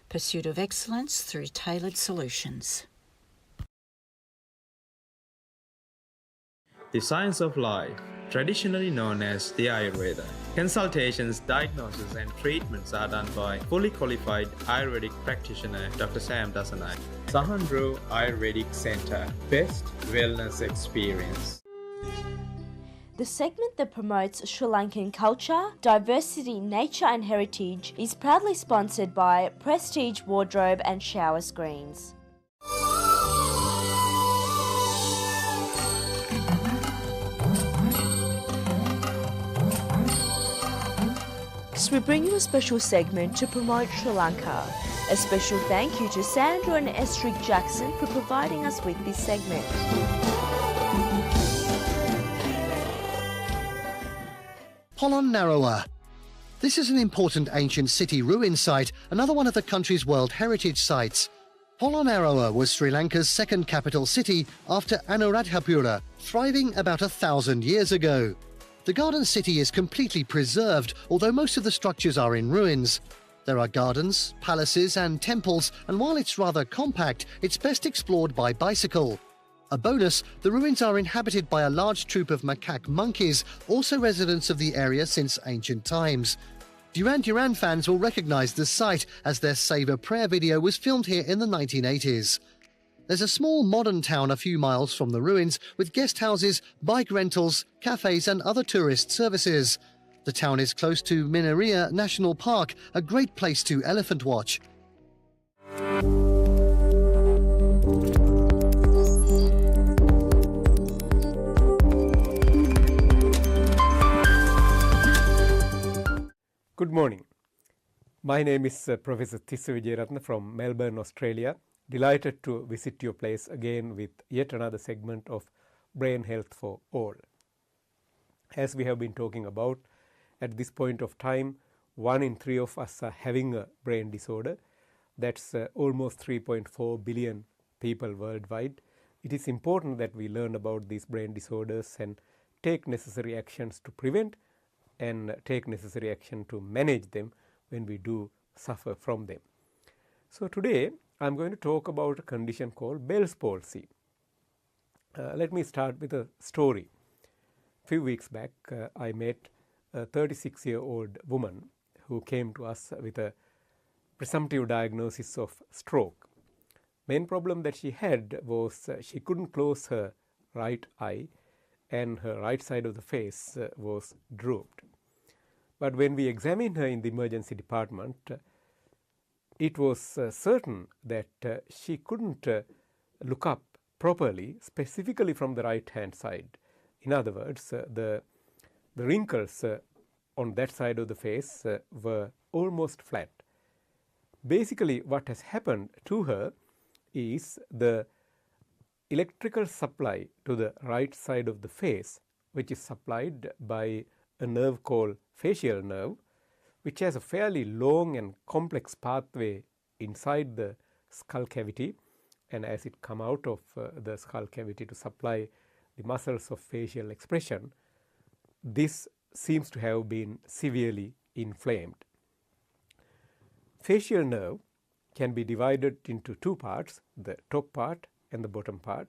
Speaker 1: Pursuit of excellence through tailored solutions.
Speaker 2: The science of life, traditionally known as the Ayurveda. Consultations, diagnosis and treatments are done by fully qualified Ayurvedic practitioner Dr. Sam Dasanayake. Sahandro Ayurvedic Centre, best wellness experience.
Speaker 25: The segment that promotes Sri Lankan culture, diversity, nature and heritage is proudly sponsored by Prestige Wardrobe and Shower Screens. So we bring you a special segment to promote Sri Lanka. A special thank you to Sandra and Estrid Jackson for providing us with this segment.
Speaker 26: Polonnaruwa. This is an important ancient city ruin site, another one of the country's World Heritage Sites. Polonnaruwa was Sri Lanka's second capital city after Anuradhapura, thriving about 1,000 years ago. The garden city is completely preserved, although most of the structures are in ruins. There are gardens, palaces and temples, and while it's rather compact, it's best explored by bicycle. A bonus, the ruins are inhabited by a large troop of macaque monkeys, also residents of the area since ancient times. Duran Duran fans will recognise this site as their Save a Prayer video was filmed here in the 1980s. There's a small modern town a few miles from the ruins with guest houses, bike rentals, cafes and other tourist services. The town is close to Minaria National Park, a great place to elephant watch.
Speaker 4: Good morning. My name is Professor Tissa Wijeratna from Melbourne, Australia. Delighted to visit your place again with yet another segment of Brain Health for All. As we have been talking about, at this point of time, 1 in 3 of us are having a brain disorder. That's almost 3.4 billion people worldwide. It is important that we learn about these brain disorders and take necessary actions to prevent and take necessary action to manage them when we do suffer from them. So today I am going to talk about a condition called Bell's palsy. Let me start with a story. A few weeks back I met a 36-year-old woman who came to us with a presumptive diagnosis of stroke. Main problem that she had was she couldn't close her right eye and her right side of the face was drooped. But when we examined her in the emergency department, it was certain that she couldn't look up properly, specifically from the right hand side. In other words, the wrinkles on that side of the face were almost flat. Basically what has happened to her is the electrical supply to the right side of the face, which is supplied by a nerve called facial nerve, which has a fairly long and complex pathway inside the skull cavity, and as it comes out of the skull cavity to supply the muscles of facial expression, this seems to have been severely inflamed. Facial nerve can be divided into two parts, the top part and the bottom part.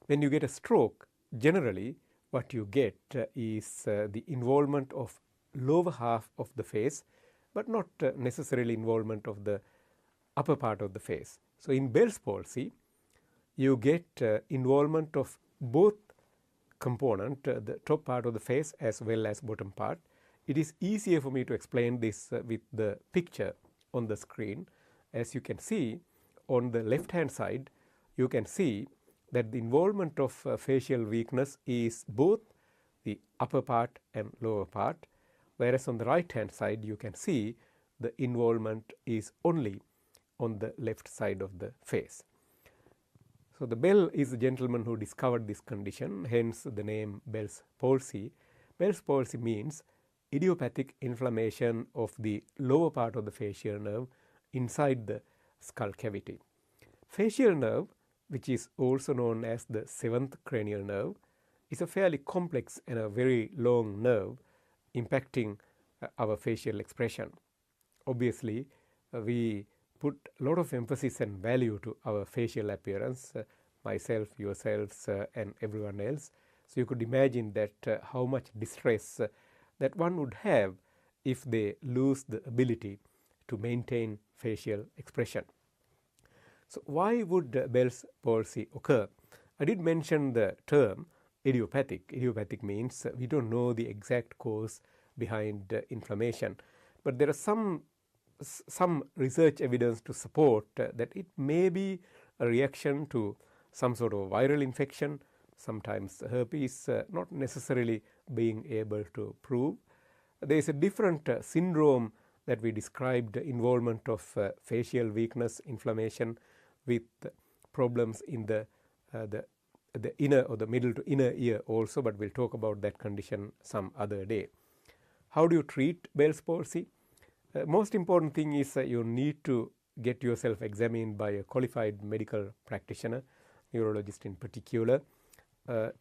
Speaker 4: When you get a stroke, generally what you get is the involvement of lower half of the face, but not necessarily involvement of the upper part of the face. So in Bell's palsy, you get involvement of both component, the top part of the face as well as bottom part. It is easier for me to explain this with the picture on the screen. As you can see, on the left hand side, you can see that the involvement of facial weakness is both the upper part and lower part, whereas on the right hand side you can see the involvement is only on the left side of the face. So the Bell is the gentleman who discovered this condition, hence the name Bell's palsy. Bell's palsy means idiopathic inflammation of the lower part of the facial nerve inside the skull cavity. Facial nerve, which is also known as the 7th cranial nerve, is a fairly complex and a very long nerve impacting our facial expression. Obviously, we put a lot of emphasis and value to our facial appearance, myself, yourselves, and everyone else. So you could imagine that how much distress that one would have if they lose the ability to maintain facial expression. So why would Bell's palsy occur? I did mention the term idiopathic. Idiopathic means we don't know the exact cause behind inflammation, but there are some research evidence to support that it may be a reaction to some sort of viral infection, sometimes herpes, not necessarily being able to prove. There is a different syndrome that we described, involvement of facial weakness, inflammation with problems in the inner or the middle to inner ear also, but we'll talk about that condition some other day. How do you treat Bell's palsy? Most important thing is you need to get yourself examined by a qualified medical practitioner, neurologist in particular.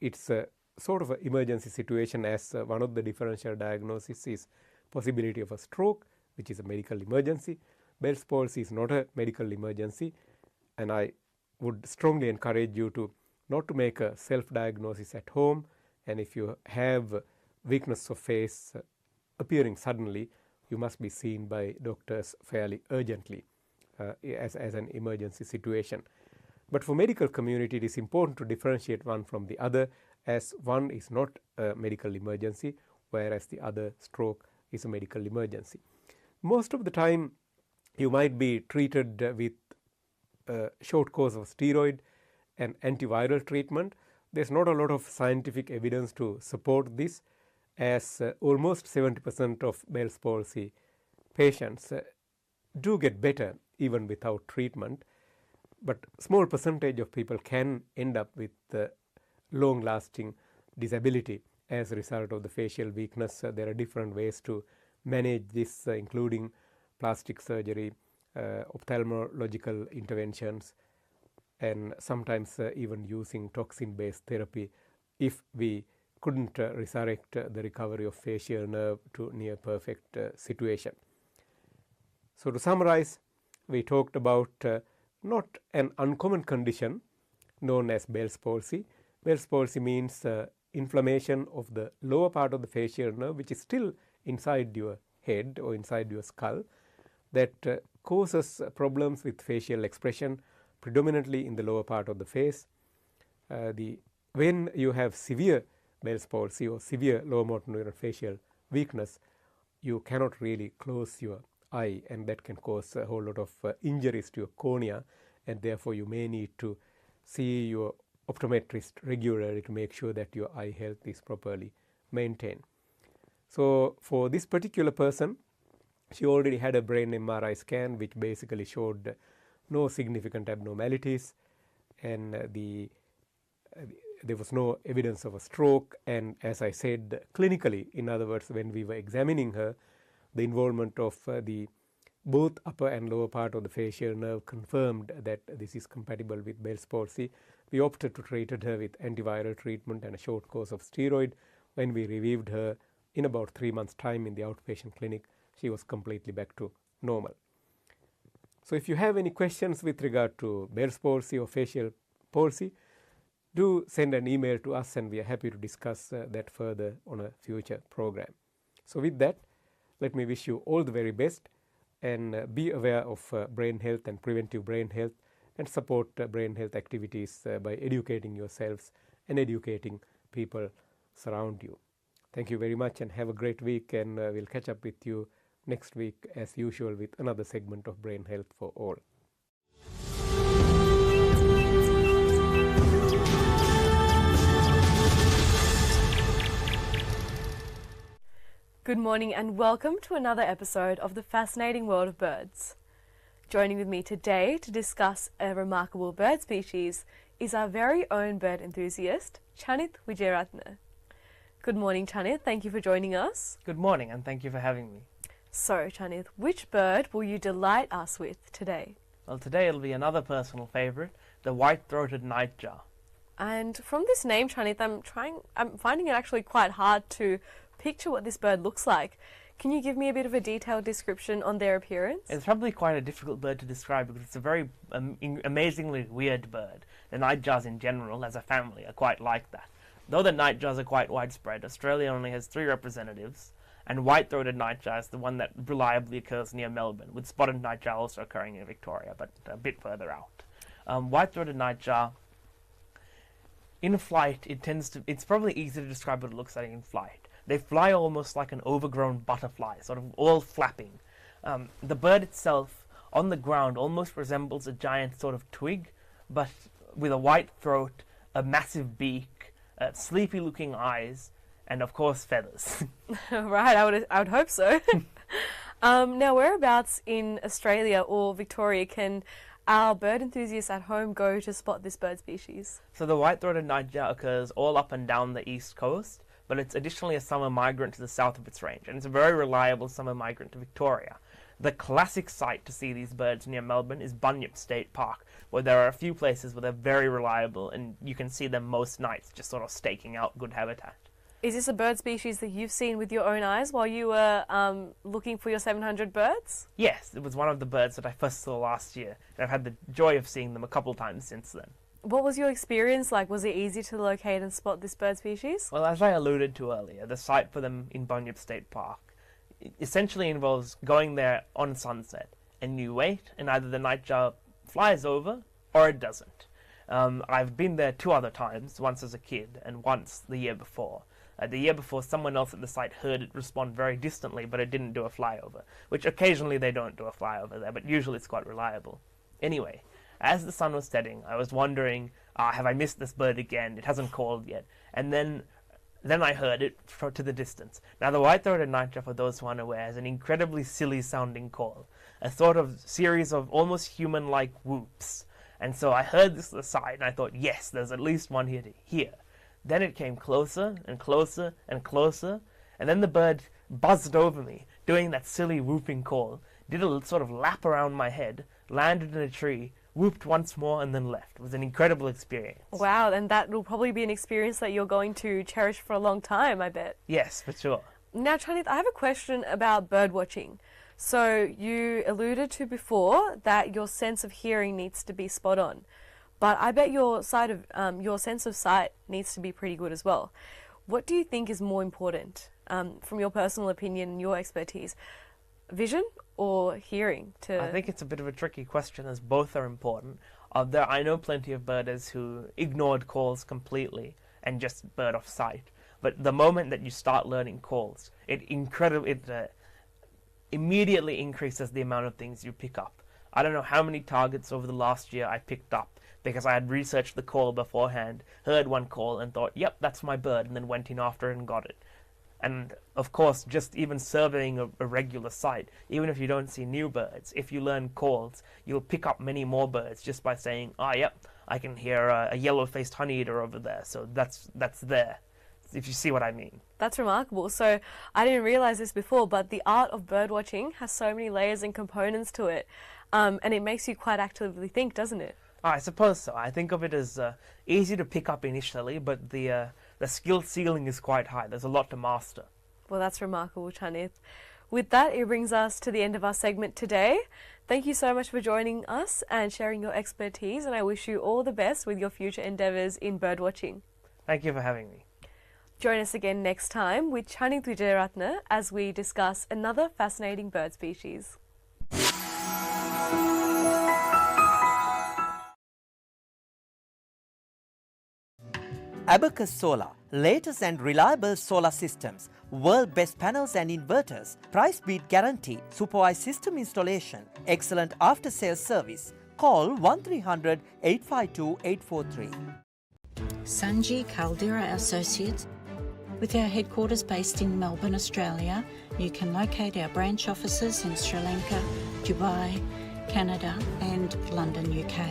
Speaker 4: It's a sort of an emergency situation, as one of the differential diagnoses is possibility of a stroke, which is a medical emergency. Bell's palsy is not a medical emergency, and I would strongly encourage you to not to make a self-diagnosis at home, and if you have weakness of face appearing suddenly, you must be seen by doctors fairly urgently as an emergency situation. But for medical community, it is important to differentiate one from the other, as one is not a medical emergency, whereas the other, stroke, is a medical emergency. Most of the time, you might be treated with a short course of steroid and antiviral treatment. There's not a lot of scientific evidence to support this, as almost 70% of Bell's palsy patients do get better even without treatment, but small percentage of people can end up with long-lasting disability as a result of the facial weakness. There are different ways to manage this, including plastic surgery, ophthalmological interventions, and sometimes even using toxin-based therapy if we couldn't resurrect the recovery of facial nerve to near perfect situation. So to summarize, we talked about not an uncommon condition known as Bell's palsy. Bell's palsy means inflammation of the lower part of the facial nerve, which is still inside your head or inside your skull, that causes problems with facial expression, predominantly in the lower part of the face. When you have severe Bell's palsy or severe lower motor neuron facial weakness, you cannot really close your eye, and that can cause a whole lot of injuries to your cornea, and therefore you may need to see your optometrist regularly to make sure that your eye health is properly maintained. So for this particular person, she already had a brain MRI scan which basically showed no significant abnormalities, and there was no evidence of a stroke. And as I said, clinically, in other words, when we were examining her, the involvement of the both upper and lower part of the facial nerve confirmed that this is compatible with Bell's palsy. We opted to treat her with antiviral treatment and a short course of steroid. When we reviewed her in about 3 months' time in the outpatient clinic, she was completely back to normal. So if you have any questions with regard to Bell's palsy or facial palsy, do send an email to us, and we are happy to discuss that further on a future program. So with that, let me wish you all the very best, and be aware of brain health and preventive brain health, and support brain health activities by educating yourselves and educating people surround you. Thank you very much, and have a great week, and we'll catch up with you next week as usual with another segment of Brain Health for All.
Speaker 5: Good morning and welcome to another episode of the fascinating world of birds. Joining with me today to discuss a remarkable bird species is our very own bird enthusiast, Chanith Wijeratne. Good morning, Chanith. Thank you for joining us.
Speaker 8: Good morning, and thank you for having me.
Speaker 5: So, Chanith, which bird will you delight us with today?
Speaker 8: Well, today it'll be another personal favourite, the white-throated nightjar.
Speaker 5: And from this name, Chanith, I'm finding it actually quite hard to picture what this bird looks like. Can you give me a bit of a detailed description on their appearance?
Speaker 8: It's probably quite a difficult bird to describe because it's a very amazingly weird bird. The nightjars in general, as a family, are quite like that. Though the nightjars are quite widespread, Australia only has 3 representatives, and white-throated nightjar is the one that reliably occurs near Melbourne, with spotted nightjar also occurring in Victoria, but a bit further out. White-throated nightjar, in flight, it's probably easy to describe what it looks like in flight. They fly almost like an overgrown butterfly, sort of all flapping. The bird itself, on the ground, almost resembles a giant sort of twig, but with a white throat, a massive beak, sleepy-looking eyes, and of course feathers.
Speaker 5: Right, I would hope so. Now, whereabouts in Australia or Victoria can our bird enthusiasts at home go to spot this bird species?
Speaker 8: So the white-throated nightjar occurs all up and down the east coast, but it's additionally a summer migrant to the south of its range, and it's a very reliable summer migrant to Victoria. The classic site to see these birds near Melbourne is Bunyip State Park, where there are a few places where they're very reliable, and you can see them most nights just sort of staking out good habitat.
Speaker 5: Is this a bird species that you've seen with your own eyes while you were looking for your 700 birds?
Speaker 8: Yes, it was one of the birds that I first saw last year, and I've had the joy of seeing them a couple times since then.
Speaker 5: What was your experience like? Was it easy to locate and spot this bird species?
Speaker 8: Well, as I alluded to earlier, the site for them in Bunyip State Park essentially involves going there on sunset, and you wait, and either the nightjar flies over or it doesn't. I've been there 2 other times, once as a kid and once the year before. The year before, someone else at the site heard it respond very distantly, but it didn't do a flyover, which occasionally they don't do a flyover there, but usually it's quite reliable. Anyway, as the sun was setting, I was wondering, have I missed this bird again? It hasn't called yet. And then I heard it to the distance. Now, the white-throated nightjar, for those who aren't aware, is an incredibly silly-sounding call, a sort of series of almost human-like whoops. And so I heard this at the side, and I thought, yes, there's at least one here to hear. Then it came closer and closer and closer, and then the bird buzzed over me, doing that silly whooping call, did a sort of lap around my head, landed in a tree, whooped once more, and then left. It was an incredible experience.
Speaker 5: Wow, and that will probably be an experience that you're going to cherish for a long time, I bet.
Speaker 8: Yes, for sure.
Speaker 5: Now, Chanith, I have a question about bird watching. So you alluded to before that your sense of hearing needs to be spot on, but I bet your sense of sight needs to be pretty good as well. What do you think is more important, from your personal opinion and your expertise, vision or hearing?
Speaker 8: I think it's a bit of a tricky question, as both are important. I know plenty of birders who ignored calls completely and just bird off sight. But the moment that you start learning calls, it immediately increases the amount of things you pick up. I don't know how many targets over the last year I picked up because I had researched the call beforehand, heard one call and thought, yep, that's my bird, and then went in after it and got it. And of course, just even surveying a regular site, even if you don't see new birds, if you learn calls, you'll pick up many more birds just by saying, yep, I can hear a yellow-faced honeyeater over there, so that's there, if you see what I mean.
Speaker 5: That's remarkable. So I didn't realize this before, but the art of bird watching has so many layers and components to it, and it makes you quite actively think, doesn't it?
Speaker 8: I suppose so. I think of it as easy to pick up initially, but the skill ceiling is quite high. There's a lot to master.
Speaker 5: Well, that's remarkable, Chanith. With that, it brings us to the end of our segment today. Thank you so much for joining us and sharing your expertise, and I wish you all the best with your future endeavours in bird watching.
Speaker 8: Thank you for having me.
Speaker 5: Join us again next time with Chanith Wijayaratne as we discuss another fascinating bird species.
Speaker 3: Abacus Solar, latest and reliable solar systems, world best panels and inverters, price beat guarantee, supervised system installation, excellent after sales service. Call 1300 852 843.
Speaker 1: Sanji Caldera Associates. With our headquarters based in Melbourne, Australia, you can locate our branch offices in Sri Lanka, Dubai, Canada and London, UK.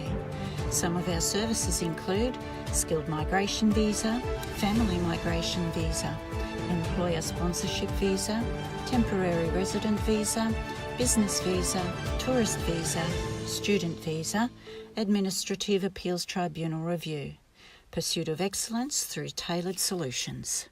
Speaker 1: Some of our services include skilled migration visa, family migration visa, employer sponsorship visa, temporary resident visa, business visa, tourist visa, student visa, administrative appeals tribunal review. Pursuit of excellence through tailored solutions.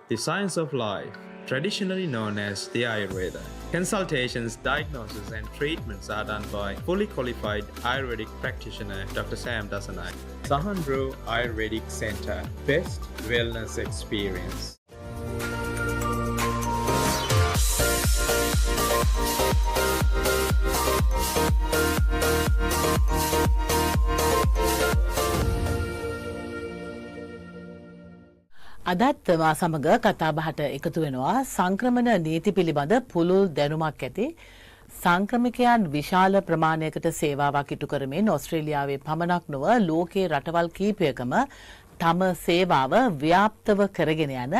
Speaker 2: The science of life, traditionally known as the Ayurveda. Consultations, diagnosis and treatments are done by fully qualified Ayurvedic practitioner Dr. Sam Dasanai. Sahandro Ayurvedic Center, best wellness experience.
Speaker 6: අදත් මා සමග කතාබහට එකතු වෙනවා සංක්‍රමණ නීති පිළිබඳ පුළුල් දැනුමක් ඇති සංක්‍රමිකයන් විශාල ප්‍රමාණයකට සේවාවක් ඉටු කරමින් ඕස්ට්‍රේලියාවේ පමණක් නොව ලෝකයේ රටවල් කීපයකම තම සේවාව ව්‍යාප්තව කරගෙන යන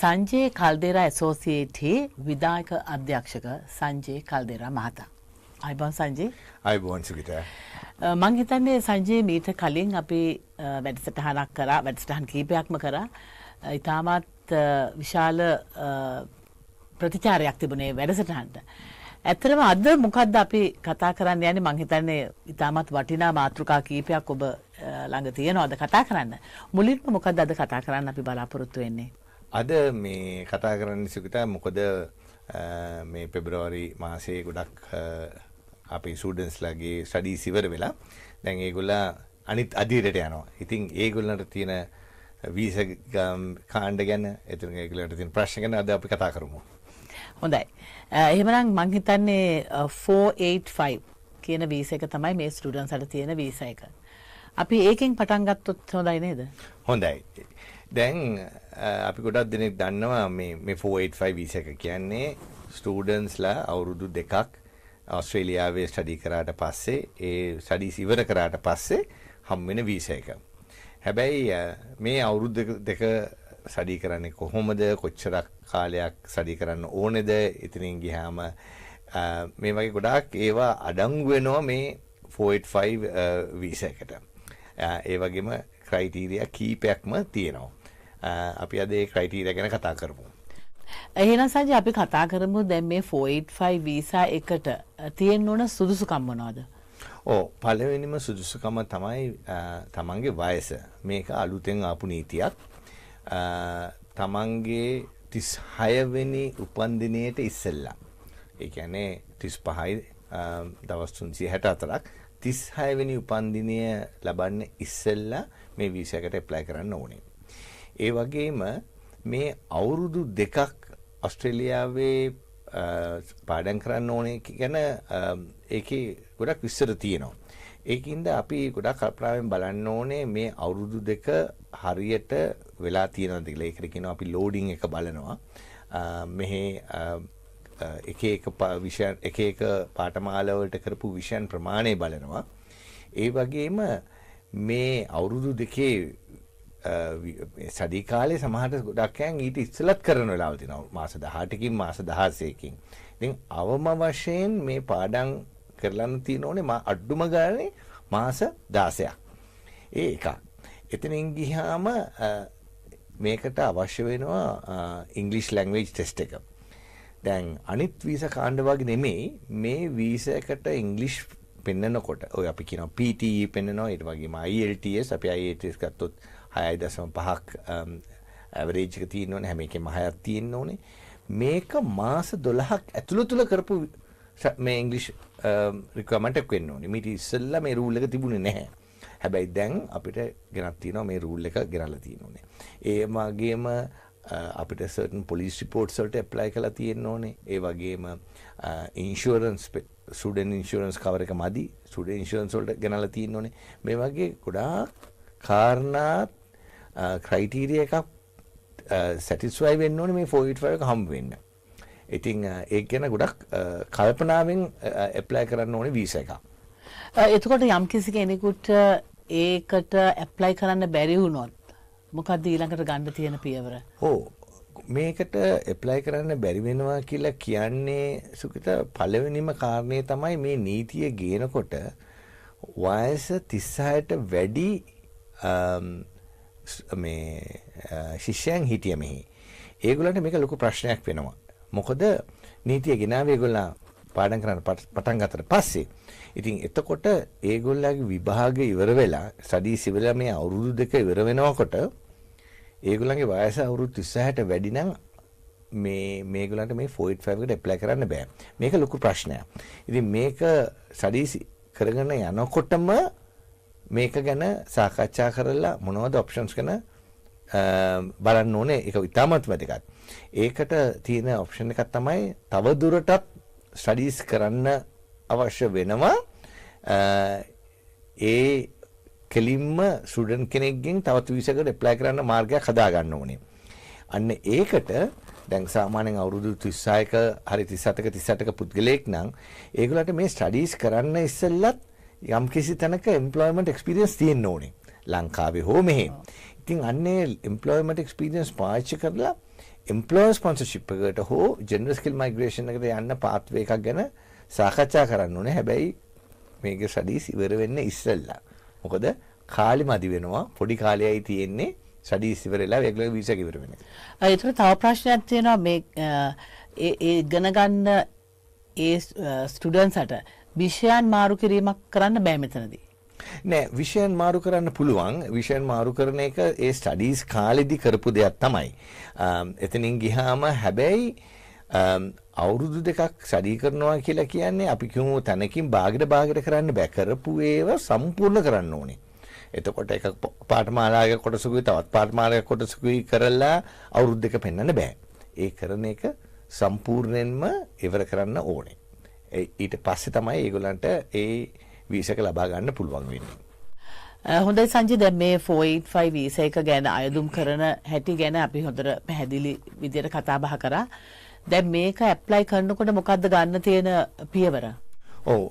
Speaker 6: සංජේ කල්දේරා ඇසෝසියේටි විධායක අධ්‍යක්ෂක සංජේ කල්දේරා මහතා. අයිබෝන් සංජේ.
Speaker 9: අයිබෝන් සුගිතා.
Speaker 6: මං හිතන්නේ සංජේ මීට කලින් අපි වැඩසටහනක් කරා වැඩසටහන් කීපයක්ම කරා ඉතාමත් විශාල ප්‍රතිචාරයක් තිබුණේ වැඩසටහනට. ඇත්තටම අද මොකද්ද අපි කතා කරන්න යන්නේ මං හිතන්නේ ඉතාමත් වටිනා මාතෘකා කීපයක් ඔබ ළඟ තියෙනවද කතා කරන්න. මුලින්ම මොකද්ද අද කතා කරන්න අපි බලාපොරොත්තු වෙන්නේ?
Speaker 9: අද මේ කතා කරන්න සුගිතා මොකද මේ පෙබරවාරි මාසයේ ගොඩක් අපේ ස්ටුඩන්ට්ස්ලාගේ ස්ටඩීස් ඉවර වෙලා දැන් ඒගොල්ලා අනිත් අධීරයට යනවා. ඉතින් ඒගොල්ලන්ට තියෙන වීසා කාණ්ඩ ගැන එතන ඒගොල්ලන්ට තියෙන ප්‍රශ්න ගැන අද අපි කතා කරමු.
Speaker 6: හොඳයි. එහෙමනම් මං හිතන්නේ 485 කියන වීසා එක තමයි මේ ස්ටුඩන්ට්ස්ලාට තියෙන වීසා එක. අපි ඒකෙන් පටන් ගත්තොත් හොඳයි නේද?
Speaker 9: හොඳයි. දැන් අපි ගොඩක් දෙනෙක් දන්නවා මේ 485 වීසා එක කියන්නේ ස්ටුඩන්ට්ස්ලා අවුරුදු 2ක් ඕස්ට්‍රේලියාවේ ස්ටඩි කරාට පස්සේ ඒ ස්ටඩීස් ඉවර කරාට පස්සේ හම් වෙන වීසා එක. හැබැයි මේ අවුරුදු දෙක ස්ටඩි කරන්නේ කොහොමද? කොච්චරක් කාලයක් ස්ටඩි කරන්න ඕනේද? එතනින් ගියාම මේ වගේ ගොඩාක් ඒවා අඩංගු වෙනවා මේ 485 වීසා එකට. ඒ වගේම ක්‍රයිටීරියා කීපයක්ම තියෙනවා. අපි අද ඒ ක්‍රයිටීරියා ගැන කතා කරමු.
Speaker 6: එහෙනම් සංජය අපි කතා කරමු දැන් මේ 485 වීසා එකට තියෙන්න ඕන සුදුසුකම් මොනවද?
Speaker 9: පළවෙනිම සුදුසුකම තමයි තමන්ගේ වයස. මේක අලුතෙන් ආපු නීතියක්. තමන්ගේ 36 වෙනි උපන්දිනයට ඉස්සෙල්ලා. ඒ කියන්නේ 35යි දවස් 364ක් 36 වෙනි උපන්දිනය ලබන්න ඉස්සෙල්ලා මේ වීසා එකට ඇප්ලයි කරන්න ඕනේ. ඒ වගේම මේ අවුරුදු 2ක් ඔස්ට්‍රේලියාවේ පාඩම් කරන්න ඕනේ කියන ඒකේ ගොඩක් විස්තර තියෙනවා. ඒකින්ද අපි ගොඩක් කල්පනාවෙන් බලන්න ඕනේ මේ අවුරුදු 2 හරියට වෙලා තියෙනවද කියලා. ඒකට කියනවා අපි ලෝඩින් එක බලනවා. මෙහි එක විෂයන් එක පාඨමාලා වලට කරපු විෂයන් ප්‍රමාණය බලනවා. ඒ වගේම මේ අවුරුදු 2 ස්ටඩි කාලේ සමහරට ගොඩක් අය ඊට ඉස්සෙල්ලත් කරන වෙලාවල් තියෙනවා. මාස 18කින් මාස 16කින්. ඉතින් අවම වශයෙන් මේ පාඩම් කරලන්න තියෙන ඕනේ අඩුම ගානේ මාස 16ක්. ඒ එකක්. එතනින් ගියාම මේකට අවශ්‍ය වෙනවා ඉංග්‍රීසි ලැන්ග්වේජ් ටෙස්ට් එක. දැන් අනිත් වීසා කාණ්ඩ වගේ නෙමෙයි මේ වීසා එකට ඉංග්‍රීසි පෙන්නනකොට ඔය අපි කියනවා PTE පෙන්නනවා ඊට වගේම IELTS අපි IELTS ගත්තොත් 6.5ක් ඇවරේජ් එක තියෙන්න ඕනේ හැම එකෙම 6ක් තියෙන්න ඕනේ මේක මාස 12ක් ඇතුළත කරපු මේ ඉංග්‍රීසි රික්වයර්මන්ට් එක වෙන්න ඕනේ. මීට ඉස්සෙල්ලා මේ රූල් එක තිබුණේ නැහැ. හැබැයි දැන් අපිට ගෙනත් තියෙනවා මේ රූල් එක ගෙනල්ලා තියෙන්නේ. ඒ වගේම අපිට certain police reports වලට apply කරලා තියෙන්න ඕනේ. ඒ වගේම insurance student insurance cover එක මදි. student insurance වලට ගෙනල්ලා තියෙන්න ඕනේ. මේ වගේ ගොඩාක් කාරණා criteria එකක් satisfy වෙන්න ඕනේ මේ 485 එක හම්බ වෙන්න. ඉතින් ඒක ගැන ගොඩක් කල්පනාවෙන් apply කරන්න ඕනේ වීසා එකක්.
Speaker 6: එතකොට යම්කිසි කෙනෙකුට ඒකට ඇප්ලයි කරන්න බැරි වුණොත් මොකක්ද ඊළඟට ගන්න තියෙන පියවර?
Speaker 9: මේකට ඇප්ලයි කරන්න බැරි වෙනවා කියලා කියන්නේ සුකිත පළවෙනිම කාරණේ තමයි මේ නීතිය ගේනකොට වයස 36ට වැඩි මේ ශිෂ්‍යයන් හිටිය මෙහි. ඒගොල්ලන්ට මේක ලොකු ප්‍රශ්නයක් වෙනවා. මොකද නීතිය ගෙනාවේ ඒගොල්ලන් පාඩම් කරන්න පටන් ගත්තට පස්සේ ඉතින් එතකොට ඒගොල්ලන්ගේ විභාගය ඉවර වෙලා ස්ටඩීස් ඉවර මේ අවුරුදු 2 ඉවර වෙනකොට ඒගොල්ලන්ගේ වයස අවුරුදු 36ට වැඩි නම් මේගොල්ලන්ට මේ 485 එකට ඇප්ලයි කරන්න බෑ. මේක ලොකු ප්‍රශ්නයක්. ඉතින් මේක ස්ටඩීස් කරගෙන යනකොටම මේක ගැන සාකච්ඡා කරලා මොනවද ඔප්ෂන්ස් ගැන බලන්න ඕනේ. ඒක ඉතාමත් වැදගත්. ඒකට තියෙන ඔප්ෂන් එකක් තමයි තව දුරටත් ස්ටඩීස් කරන්න අවශ්‍ය වෙනවා. ඒ කෙලින්ම ස්ටුඩන්ට් කෙනෙක්ගෙන් තවත් වීසා එකකට ඇප්ලයි කරන්න මාර්ගයක් හදා ගන්න ඕනේ. අන්න ඒකට දැන් සාමාන්‍යයෙන් අවුරුදු 36ක හරි 37ක 38ක පුද්ගලයෙක් නම් ඒගොල්ලන්ට මේ ස්ටඩීස් කරන්න ඉස්සෙල්ලත් යම් කිසි තැනක එම්ප්ලොයිමන්ට් එක්ස්පීරියන්ස් තියෙන්න ඕනේ. ලංකාවේ හෝ මෙහෙ. ඉතින් අන්නේ එම්ප්ලොයිමන්ට් එක්ස්පීරියන්ස් පාවිච්චි කරලා එම්ප්ලොයර් ස්පොන්සර්ෂිප් එකට හෝ ජෙනරල් ස්කිල් මයිග්‍රේෂන් එකට යන්න පාත්වේ එකක් ගැන සාකච්ඡා කරන්න ඕනේ. හැබැයි මේක ස්ටඩීස් ඉවර වෙන්න ඉස්සෙල්ලා. මොකද කාලෙ මදි වෙනවා. පොඩි කාලයයි තියෙන්නේ ස්ටඩීස් ඉවර වෙලා ඒගොල්ලෝ වීසා එක ඉවර වෙනවා.
Speaker 6: ඒතර තව ප්‍රශ්නයක් තියෙනවා මේ ඒ ඉගෙන ගන්න ඒ ස්ටුඩන්ට්ස්ට විෂයන් මාරු කිරීමක් කරන්න බෑ මෙතනදී.
Speaker 9: නෑ විෂයන් මාරු කරන්න පුළුවන්. විෂයන් මාරු කරන එක ඒ ස්ටඩීස් කාලෙදි කරපු දෙයක් තමයි. එතනින් ගියාම හැබැයි අවුරුදු දෙකක් ස්ටඩි කරනවා කියලා කියන්නේ අපි කියමු තැනකින් භාගයට කරන්න බෑ කරපු ඒවා සම්පූර්ණ කරන්න ඕනේ. එතකොට එක පාඨමාලාවක කොටසකුයි තවත් පාඨමාලාවක කොටසකුයි කරලා අවුරුදු දෙක පෙන්වන්න බෑ. ඒ කරන එක සම්පූර්ණයෙන්ම ඉවර කරන්න ඕනේ. ඊට පස්සේ තමයි ඒගොල්ලන්ට ඒ වීසා එක ලබා ගන්න පුළුවන් වෙන්නේ.
Speaker 6: හොඳයි සංජය, දැන් මේ 485 වීසා එක ගැන අයදුම් කරන හැටි ගැන අපි හොඳට පැහැදිලි විදියට කතා බහ කරා. දැන් මේක ඇප්ලයි කරනකොට මොකද්ද ගන්න තියෙන පියවර?
Speaker 9: ඔව්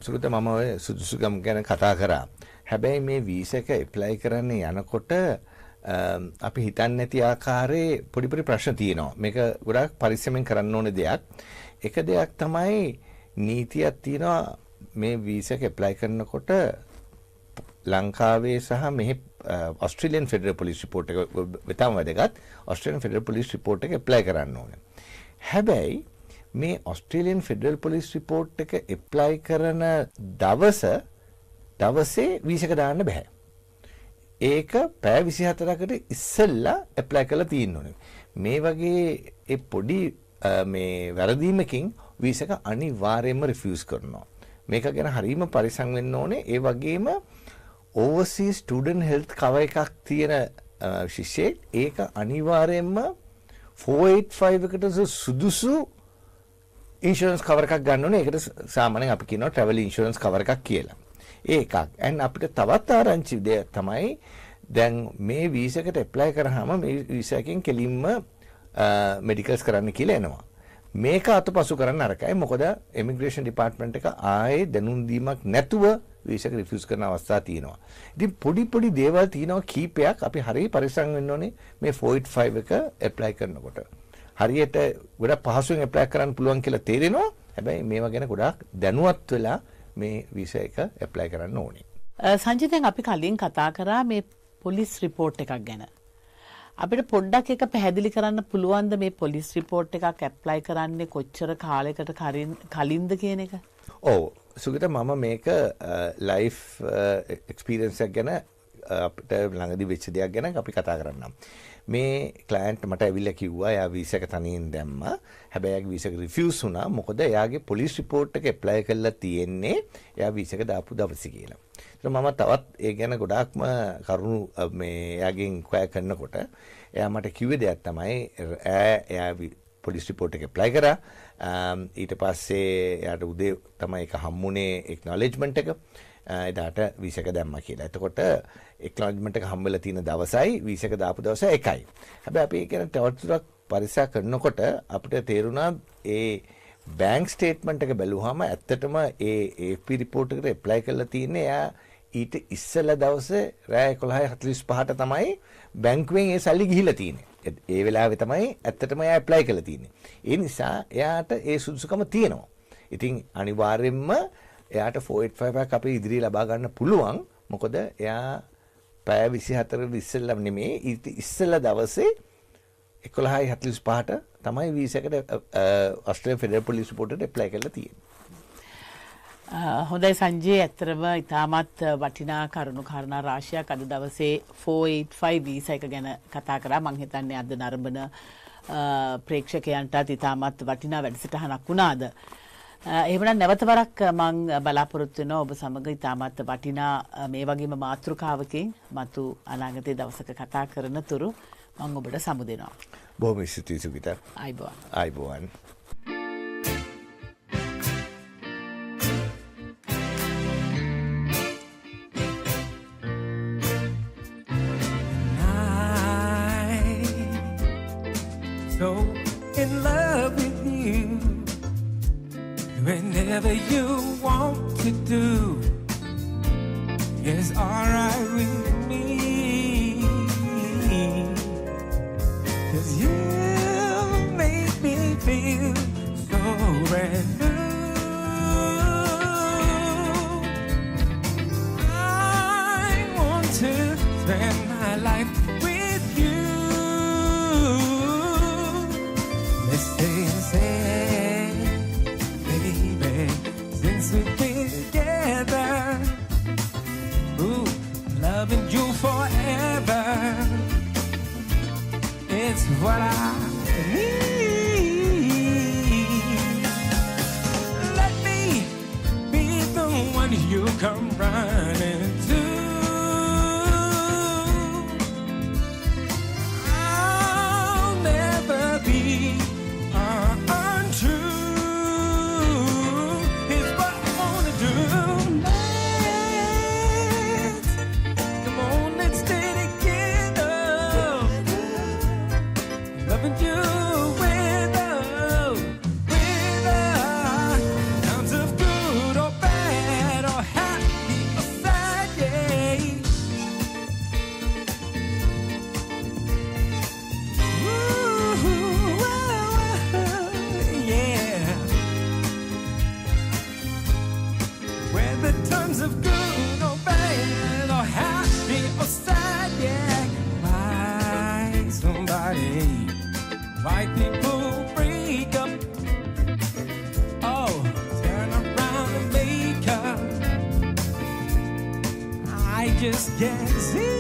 Speaker 9: සුගත මම ඔය සුදුසුකම් ගැන කතා කරා. හැබැයි මේ වීසා එක ඇප්ලයි කරන්න යනකොට අපි හිතන්නේ නැති ආකාරයේ පොඩි ප්‍රශ්න තියෙනවා. මේක ගොඩාක් පරිස්සමෙන් කරන්න ඕනේ දෙයක්. එක දෙයක් තමයි නීතියක් තියෙනවා මේ වීසා එක ඇප්ලයි කරනකොට ලංකාවේ සහ මෙහි ඔස්ට්‍රේලියන් ෆෙඩරල් පොලිස් රිපෝට් එක වෙතම වැදගත්. ඔස්ට්‍රේලියන් ෆෙඩරල් පොලිස් රිපෝට් එක ඇප්ලයි කරන්න ඕනේ. හැබැයි මේ ඔස්ට්‍රේලියන් ෆෙඩරල් පොලිස් රිපෝට් එක ඇප්ලයි කරන දවසේ වීසා එක දාන්න බෑ. ඒක පැය 24කට ඉස්සෙල්ලා ඇප්ලයි කරලා තියෙන්න ඕනේ. මේ වගේ ඒ පොඩි මේ වැරදීමකින් වීසා එක අනිවාර්යයෙන්ම රිෆියුස් කරනවා. මේක ගැන හරීම පරිස්සම් වෙන්න ඕනේ. ඒ වගේම overseas student health cover එකක් තියෙන ශිෂ්‍යෙක් ඒක අනිවාර්යයෙන්ම 485 එකට සුදුසු ඉන්ෂුරන්ස් කවර් එකක් ගන්න ඕනේ. ඒකට සාමාන්‍යයෙන් අපි කියනවා travel insurance cover එකක් කියලා. ඒකක්. and අපිට තවත් ආරංචි දෙයක් තමයි දැන් මේ වීසා එකට ඇප්ලයි කරාම මේ වීසා එකෙන් කෙලින්ම මෙඩිකල්ස් කරන්න කියලා එනවා. මේක අතපසු කරන්න අරකයි. මොකද ඉමිග්‍රේෂන් ඩිපාර්ට්මන්ට් එක ආයේ දැනුම් දීමක් නැතුව වීසා එක රිෆියුස් කරන අවස්ථා තියෙනවා. ඉතින් පොඩි දේවල් තියෙනවා කීපයක් අපි හරිය පරිස්සම් වෙන්න ඕනේ මේ 485 එක ඇප්ලයි කරනකොට. හරියට ගොඩක් පහසුවෙන් ඇප්ලයි කරන්න පුළුවන් කියලා තේරෙනවා. හැබැයි මේවා ගැන ගොඩක් දැනුවත් වෙලා මේ වීසා එක ඇප්ලයි කරන්න ඕනේ.
Speaker 6: සංජය, දැන් අපි කලින් කතා කරා මේ පොලිස් රිපෝට් එකක් ගැන. අපිට පොඩ්ඩක් එක පැහැදිලි කරන්න පුළුවන්ද මේ පොලිස් රිපෝට් එකක් ඇප්ලයි කරන්නේ කොච්චර කාලයකට කලින්ද කියන එක?
Speaker 9: ඔව් සුගත, මම මේක ලයිෆ් එක්ස්පීරියන්ස් එකක් ගැන අපිට ළඟදී වෙච්ච දෙයක් ගැන අපි කතා කරන්නම්. මේ ක්ලයන්ට් මට ඇවිල්ලා කිව්වා එයා වීසා එක තනියෙන් දැම්මා. හැබැයි එයාගේ වීසා එක රිෆියුස් වුණා. මොකද එයාගේ පොලිස් රිපෝට් එක ඇප්ලයි කරලා තියෙන්නේ එයා වීසා එක දාපු දවසේ කියලා. ඒත් මම තවත් ඒ ගැන ගොඩාක්ම කරුණු මේ එයාගෙන් ඉන්ක්වයර් කරනකොට එයා මට කිව්වේ දෙයක් තමයි එයා පොලිස් රිපෝට් එක ඇප්ලයි කරා. ඊට පස්සේ එයාට උදේ තමයි ඒක හම්බුනේ එක්නොලෙජ්මන්ට් එක. එදාට වීසා එක දැම්මා කියලා. එතකොට එක්නොලෙජ්මන්ට් එක හම්බෙලා තියෙන දවසයි වීසා එක දාපු දවස එකයි. හැබැයි අපි ඒක ගැන තවදුරටත් පරික්ෂා කරනකොට අපිට තේරුණා ඒ බැංක් ස්ටේට්මන්ට් එක බැලුවාම ඇත්තටම ඒ AP රිපෝට් එකට ඇප්ලයි කරලා තියෙන්නේ එයා ඊට ඉස්සෙල්ලා දවසේ රෑ 11:45ට තමයි බැංකුවෙන් ඒ සල්ලි ගිහිල්ලා තියෙන්නේ. ඒ වෙලාවේ තමයි ඇත්තටම එයා ඇප්ලයි කරලා තියෙන්නේ. ඒ නිසා එයාට ඒ සුදුසුකම තියෙනවා. ඉතින් අනිවාර්යයෙන්ම එයාට 485 එකක් අපි ඉදිරියේ ලබා ගන්න පුළුවන්. මොකද එයා පැය 24කට ඉස්සෙල්ලා නෙමෙයි ඊට ඉස්සෙල්ලා දවසේ 11:45ට තමයි වීසා එකට ඔස්ට්‍රේලියානු ෆෙඩරල් පොලිස් රිපෝට් එකට ඇප්ලයි කරලා තියෙන්නේ.
Speaker 6: හොඳයි සංජය, ඇත්තටම ඉතාමත් වටිනා කරුණු කාරණා රාශියක් අද දවසේ 485 වීසා එක ගැන කතා කරා. මම හිතන්නේ අද නරඹන ප්‍රේක්ෂකයන්ටත් ඉතාමත් වටිනා වැඩසටහනක් වුණාද. එහෙමනම් නැවත වරක් මම බලාපොරොත්තු වෙනවා ඔබ සමග ඉතාමත් වටිනා මේ වගේම මාතෘකාවකින් මතු අනාගතයේ දවසක කතා කරන තුරු මම ඔබට සමු දෙනවා.
Speaker 9: බොහොම ස්තුතියි සුගිත.
Speaker 6: ආයිබෝවන්.
Speaker 11: So in love with you, whenever you want to do is alright with me, 'cause you make me feel so brand new. I want to spend my life with you. Say, baby, since we've been together, ooh, loving you forever, it's what I need. you come running to. I'll never be untrue. It's what I wanna do. Come on, let's stay together. Loving you. White people break up. Oh, turn around and make up. I just can't see.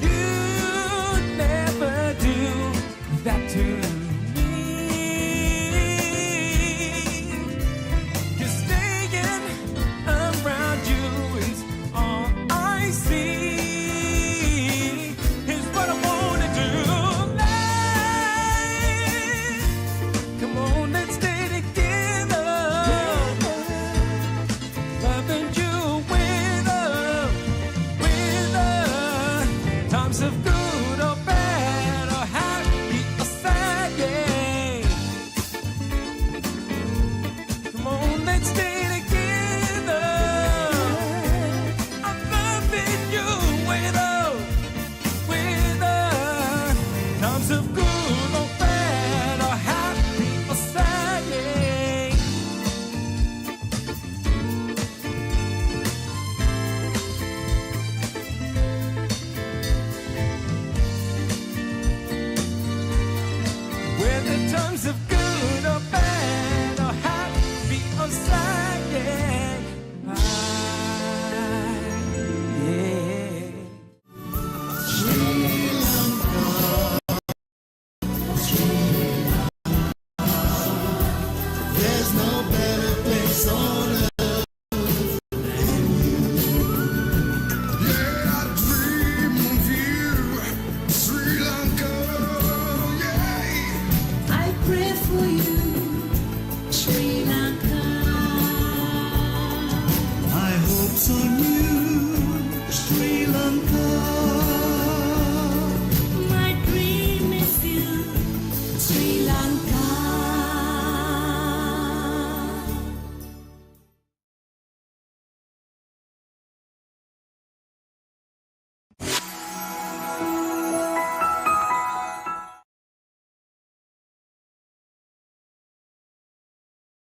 Speaker 11: You'd never do that to me. 'Cause staying around you is all I see.
Speaker 12: On you, Sri